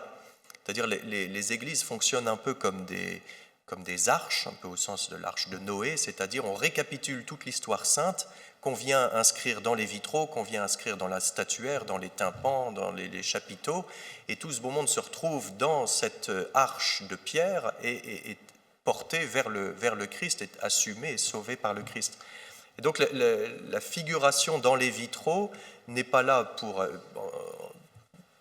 C'est-à-dire les églises fonctionnent un peu comme des arches, un peu au sens de l'arche de Noé, c'est-à-dire on récapitule toute l'histoire sainte qu'on vient inscrire dans les vitraux, qu'on vient inscrire dans la statuaire, dans les tympans, dans les chapiteaux, et tout ce beau monde se retrouve dans cette arche de pierre et est porté vers le Christ, est assumé et sauvé par le Christ. Et donc la figuration dans les vitraux n'est pas là pour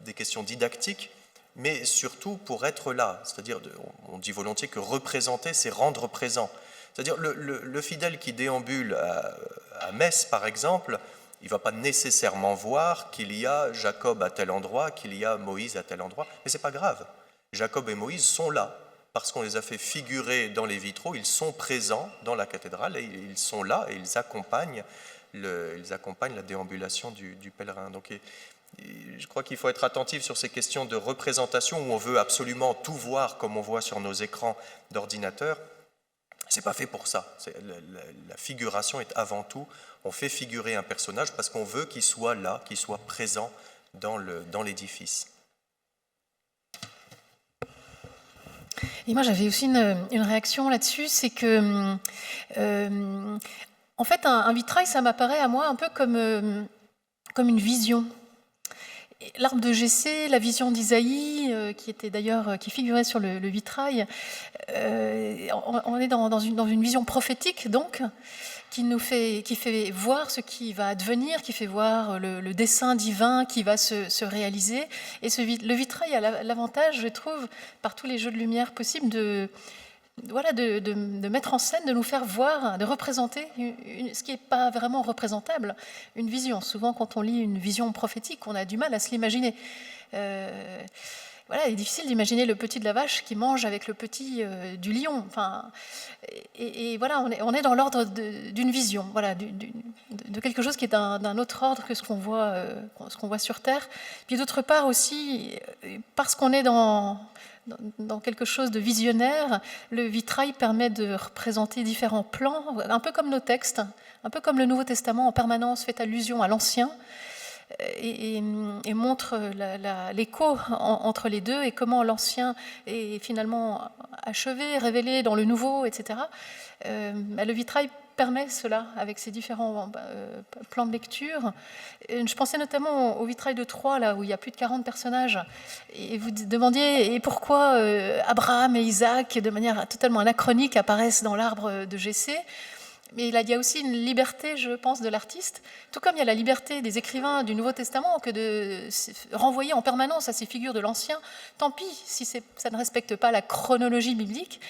des questions didactiques, mais surtout pour être là. C'est-à-dire, on dit volontiers que représenter, c'est rendre présent. C'est-à-dire, le fidèle qui déambule à Metz, par exemple, il ne va pas nécessairement voir qu'il y a Jacob à tel endroit, qu'il y a Moïse à tel endroit, mais ce n'est pas grave. Jacob et Moïse sont là, parce qu'on les a fait figurer dans les vitraux, ils sont présents dans la cathédrale, et ils sont là, et ils accompagnent la déambulation du pèlerin. Donc, je crois qu'il faut être attentif sur ces questions de représentation, où on veut absolument tout voir comme on voit sur nos écrans d'ordinateur. Ce n'est pas fait pour ça. La figuration est avant tout, on fait figurer un personnage parce qu'on veut qu'il soit là, qu'il soit présent dans l'édifice. Et moi, j'avais aussi une réaction là-dessus, c'est que, en fait, un vitrail, ça m'apparaît à moi un peu comme une vision. L'arbre de Jessé, la vision d'Isaïe, qui figurait sur le vitrail, on est dans une vision prophétique, donc, qui fait voir ce qui va advenir, qui fait voir le dessein divin qui va se réaliser. Et le vitrail a l'avantage, je trouve, par tous les jeux de lumière possibles, de mettre en scène, de nous faire voir, de représenter ce qui n'est pas vraiment représentable, une vision. Souvent, quand on lit une vision prophétique, on a du mal à se l'imaginer. Il est difficile d'imaginer le petit de la vache qui mange avec le petit du lion. Et voilà, on est dans l'ordre d'une vision, de quelque chose qui est d'un autre ordre que ce qu'on voit sur Terre. Puis d'autre part aussi, parce qu'on est dans quelque chose de visionnaire, le vitrail permet de représenter différents plans, un peu comme nos textes, un peu comme le Nouveau Testament en permanence fait allusion à l'Ancien et montre l'écho entre les deux et comment l'Ancien est finalement achevé, révélé dans le Nouveau, etc. Le vitrail permet cela avec ses différents plans de lecture. Je pensais notamment au vitrail de Troyes, là où il y a plus de 40 personnages, et vous demandiez pourquoi Abraham et Isaac, de manière totalement anachronique, apparaissent dans l'arbre de Jessé. Mais il y a aussi une liberté, je pense, de l'artiste, tout comme il y a la liberté des écrivains du Nouveau Testament que de renvoyer en permanence à ces figures de l'Ancien. Tant pis si ça ne respecte pas la chronologie biblique.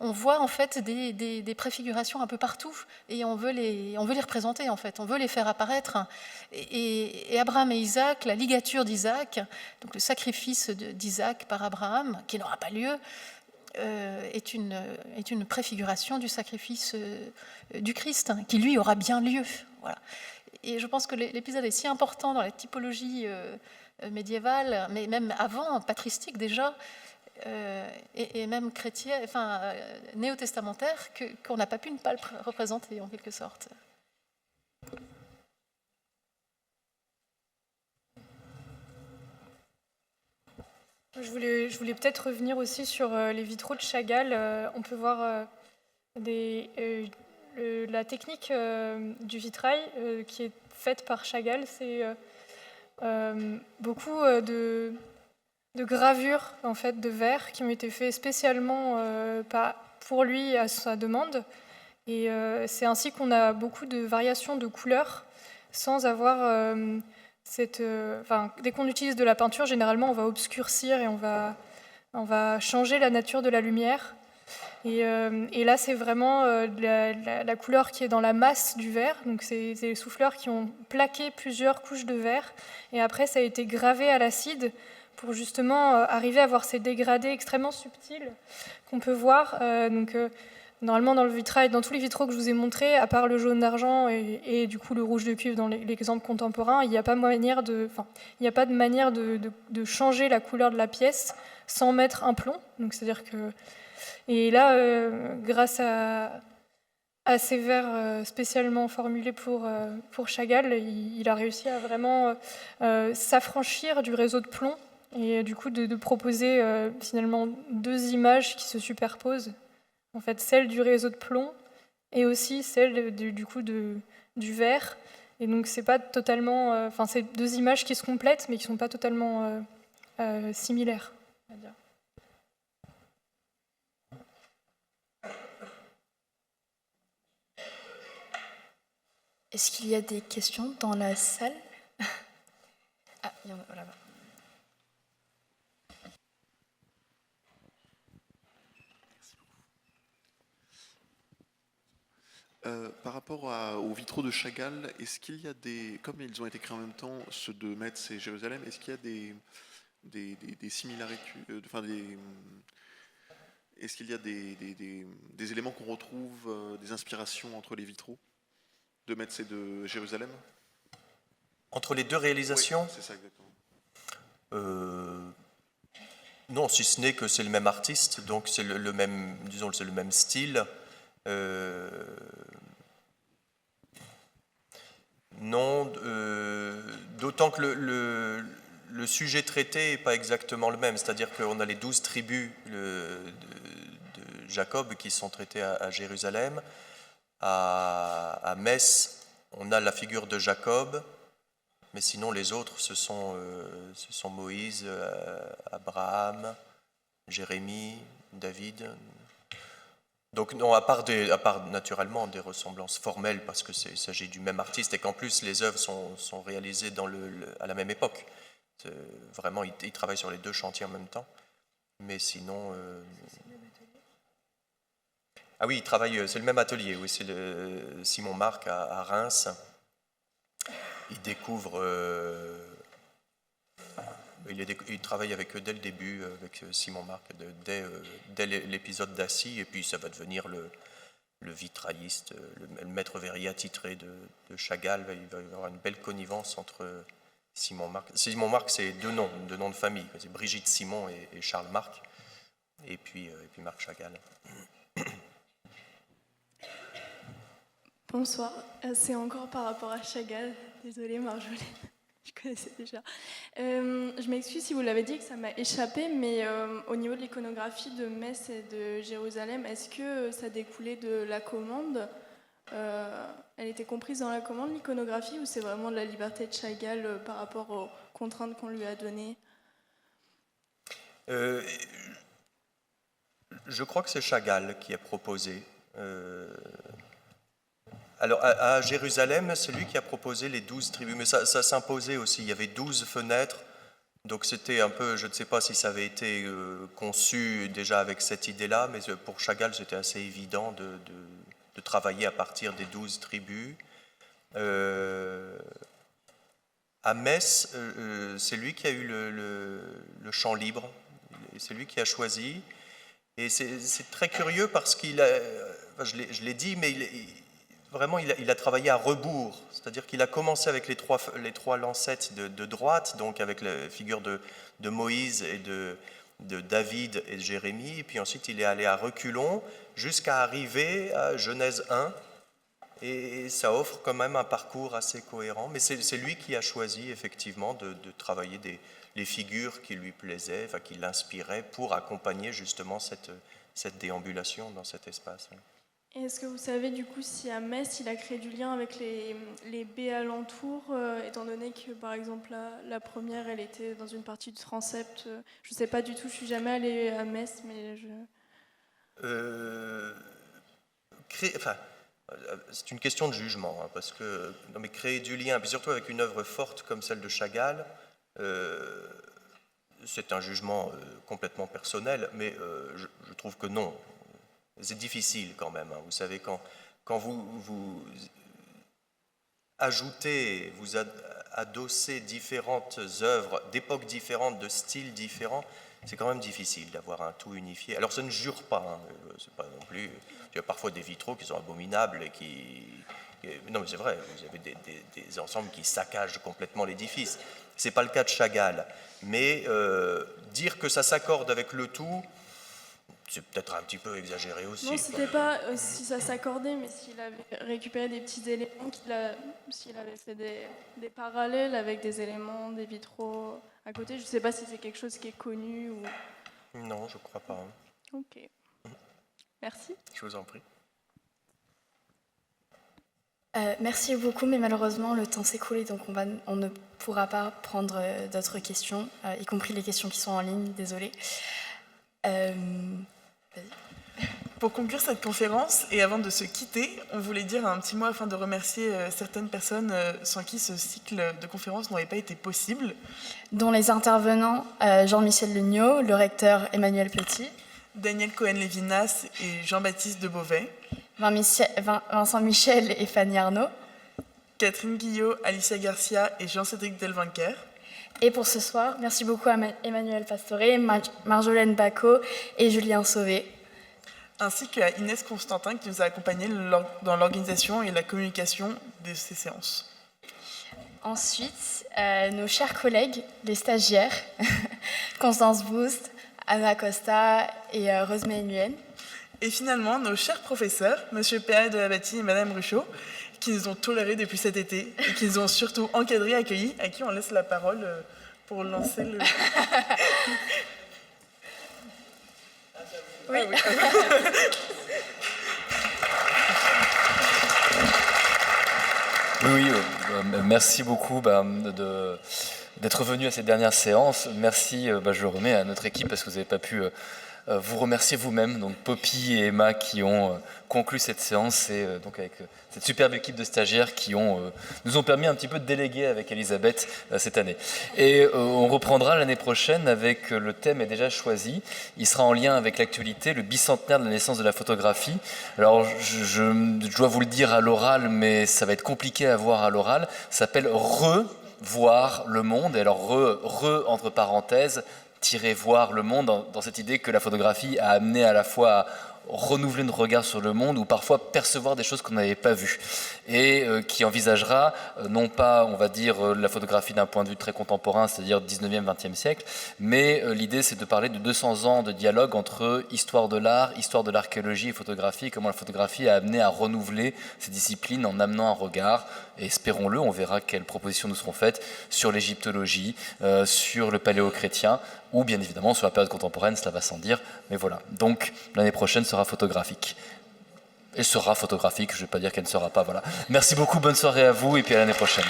On voit en fait des préfigurations un peu partout et on veut les représenter en fait, on veut les faire apparaître. Et Abraham et Isaac, la ligature d'Isaac, donc le sacrifice d'Isaac par Abraham, qui n'aura pas lieu, est une préfiguration du sacrifice du Christ, qui lui aura bien lieu. Voilà. Et je pense que l'épisode est si important dans la typologie médiévale, mais même avant, patristique déjà, et même chrétien, néo-testamentaire, qu'on n'a pas pu ne pas le représenter en quelque sorte. Je voulais peut-être revenir aussi sur les vitraux de Chagall. On peut voir la technique du vitrail qui est faite par Chagall. C'est beaucoup de gravures en fait, de verre qui ont été faites spécialement pour lui à sa demande. Et c'est ainsi qu'on a beaucoup de variations de couleurs sans avoir dès qu'on utilise de la peinture, généralement, on va obscurcir et on va changer la nature de la lumière. Et là, c'est vraiment la couleur qui est dans la masse du verre. Donc, c'est les souffleurs qui ont plaqué plusieurs couches de verre. Et après, ça a été gravé à l'acide pour justement arriver à avoir ces dégradés extrêmement subtils qu'on peut voir. Normalement, dans le vitrail, dans tous les vitraux que je vous ai montrés, à part le jaune d'argent et du coup le rouge de cuivre dans l'exemple contemporain, il n'y a pas de manière de changer la couleur de la pièce sans mettre un plomb. Donc, c'est-à-dire que... Et là, grâce à ces verres spécialement formulés pour Chagall, il a réussi à vraiment s'affranchir du réseau de plomb et du coup de proposer finalement deux images qui se superposent. En fait, celle du réseau de plomb et aussi celle du verre. Et donc, c'est pas totalement... c'est deux images qui se complètent, mais qui sont pas totalement similaires, on va dire. Est-ce qu'il y a des questions dans la salle? Ah, il y en a là-bas. Par rapport aux vitraux de Chagall, est-ce qu'il y a des, comme ils ont été créés en même temps, ceux de Metz et Jérusalem, est-ce qu'il y a des similarités, est-ce qu'il y a des éléments qu'on retrouve, des inspirations entre les vitraux de Metz et de Jérusalem? Entre les deux réalisations? Oui, c'est ça exactement. Non, si ce n'est que c'est le même artiste, donc c'est le même, disons, c'est le même style. Non, d'autant que le sujet traité n'est pas exactement le même, c'est-à-dire qu'on a les 12 tribus de Jacob qui sont traitées à Jérusalem. À Metz, on a la figure de Jacob, mais sinon les autres, ce sont Moïse, Abraham, Jérémie, David. Donc non, à part naturellement des ressemblances formelles, parce qu'il s'agit du même artiste et qu'en plus les œuvres sont réalisées à la même époque. Vraiment, il travaille sur les deux chantiers en même temps. Mais sinon... Ah oui, il travaille, c'est le même atelier, oui, c'est Simon Marc à Reims. Il découvre... Il travaille avec eux dès le début, avec Simon Marc, dès l'épisode d'Assis, et puis ça va devenir le vitrailliste, le maître verrier attitré de Chagall. Il va y avoir une belle connivence entre Simon Marc. Simon Marc, c'est deux noms de famille, c'est Brigitte Simon et Charles Marc, et puis Marc Chagall. Bonsoir, c'est encore par rapport à Chagall. Désolée Marjolaine, je connaissais déjà. Je m'excuse si vous l'avez dit que ça m'a échappé, mais au niveau de l'iconographie de Metz et de Jérusalem, est-ce que ça découlait de la commande? Elle était comprise dans la commande, l'iconographie, ou c'est vraiment de la liberté de Chagall par rapport aux contraintes qu'on lui a données? Je crois que c'est Chagall qui a proposé. Alors, à Jérusalem, c'est lui qui a proposé les 12 tribus, mais ça s'imposait aussi. Il y avait 12 fenêtres, donc c'était un peu, je ne sais pas si ça avait été conçu déjà avec cette idée-là, mais pour Chagall, c'était assez évident de travailler à partir des 12 tribus. À Metz, c'est lui qui a eu le champ libre, c'est lui qui a choisi. Et c'est très curieux parce qu'il a, je l'ai dit, mais vraiment, il a travaillé à rebours, c'est-à-dire qu'il a commencé avec les trois lancettes de droite, donc avec la figure de Moïse et de David et de Jérémie, et puis ensuite il est allé à reculons jusqu'à arriver à Genèse 1, et ça offre quand même un parcours assez cohérent, mais c'est lui qui a choisi effectivement de travailler les figures qui lui plaisaient, enfin qui l'inspiraient pour accompagner justement cette déambulation dans cet espace. Est-ce que vous savez du coup si à Metz il a créé du lien avec les baies alentours, étant donné que par exemple la première elle était dans une partie du transept, je ne sais pas du tout, je ne suis jamais allée à Metz, mais C'est une question de jugement, hein, parce que non, mais créer du lien, puis surtout avec une œuvre forte comme celle de Chagall, c'est un jugement complètement personnel, mais je trouve que non. C'est difficile quand même. Hein. Vous savez, quand vous ajoutez, vous adossez différentes œuvres, d'époques différentes, de styles différents, c'est quand même difficile d'avoir un tout unifié. Alors ça ne jure pas, hein, c'est pas non plus... Il y a parfois des vitraux qui sont abominables et qui... Non mais c'est vrai, vous avez des ensembles qui saccagent complètement l'édifice. Ce n'est pas le cas de Chagall. Mais dire que ça s'accorde avec le tout, c'est peut-être un petit peu exagéré aussi. Non, c'était pas si ça s'accordait, mais s'il avait récupéré des petits éléments, s'il avait fait des parallèles avec des éléments, des vitraux à côté. Je ne sais pas si c'est quelque chose qui est connu ou... Non, je ne crois pas. Ok. Merci. Je vous en prie. Merci beaucoup, mais malheureusement, le temps s'est écoulé, donc on ne pourra pas prendre d'autres questions, y compris les questions qui sont en ligne, désolée. Pour conclure cette conférence, et avant de se quitter, on voulait dire un petit mot afin de remercier certaines personnes sans qui ce cycle de conférences n'aurait pas été possible. Dont les intervenants Jean-Michel Legnaud, le recteur Emmanuel Petit, Daniel Cohen-Lévinas et Jean-Baptiste de Beauvais, Vincent Michel et Fanny Arnaud, Catherine Guillot, Alicia Garcia et Jean-Cédric Delvanquer. Et pour ce soir, merci beaucoup à Emmanuel Pastoré, Marjolaine Bacot et Julien Sauvé. Ainsi qu'à Inès Constantin qui nous a accompagnés dans l'organisation et la communication de ces séances. Ensuite, nos chers collègues, les stagiaires, Constance Boust, Anna Costa et Rosemary Nguyen. Et finalement, nos chers professeurs, M. Péa de la Bâtie et Mme Ruchot, qui nous ont tolérés depuis cet été et qui nous ont surtout encadrés, accueillis, à qui on laisse la parole pour lancer le... Oui. Oui, merci beaucoup d'être venu à cette dernière séance. Merci, je le remets à notre équipe parce que vous n'avez pas pu vous remercier vous-même, donc Poppy et Emma qui ont conclu cette séance et donc avec cette superbe équipe de stagiaires qui nous ont permis un petit peu de déléguer avec Elisabeth cette année. Et on reprendra l'année prochaine avec le thème est déjà choisi. Il sera en lien avec l'actualité, le bicentenaire de la naissance de la photographie. Alors je dois vous le dire à l'oral, mais ça va être compliqué à voir à l'oral. Ça s'appelle Revoir le monde. Et alors entre parenthèses, tirer voir le monde dans cette idée que la photographie a amené à la fois à renouveler notre regard sur le monde ou parfois percevoir des choses qu'on n'avait pas vues et qui envisagera non pas, on va dire, la photographie d'un point de vue très contemporain, c'est-à-dire 19e, 20e siècle, mais l'idée c'est de parler de 200 ans de dialogue entre histoire de l'art, histoire de l'archéologie et photographie, et comment la photographie a amené à renouveler ces disciplines en amenant un regard, et espérons-le, on verra quelles propositions nous seront faites sur l'égyptologie, sur le paléo-chrétien, ou bien évidemment sur la période contemporaine, cela va sans dire, mais voilà. Donc l'année prochaine sera photographique. Et sera photographique, je ne vais pas dire qu'elle ne sera pas, voilà. Merci beaucoup, bonne soirée à vous, et puis à l'année prochaine.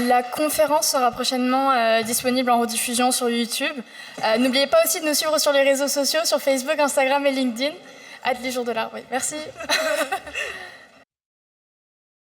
La conférence sera prochainement disponible en rediffusion sur YouTube. N'oubliez pas aussi de nous suivre sur les réseaux sociaux, sur Facebook, Instagram et LinkedIn. Les Jours de l'Art, oui. Merci.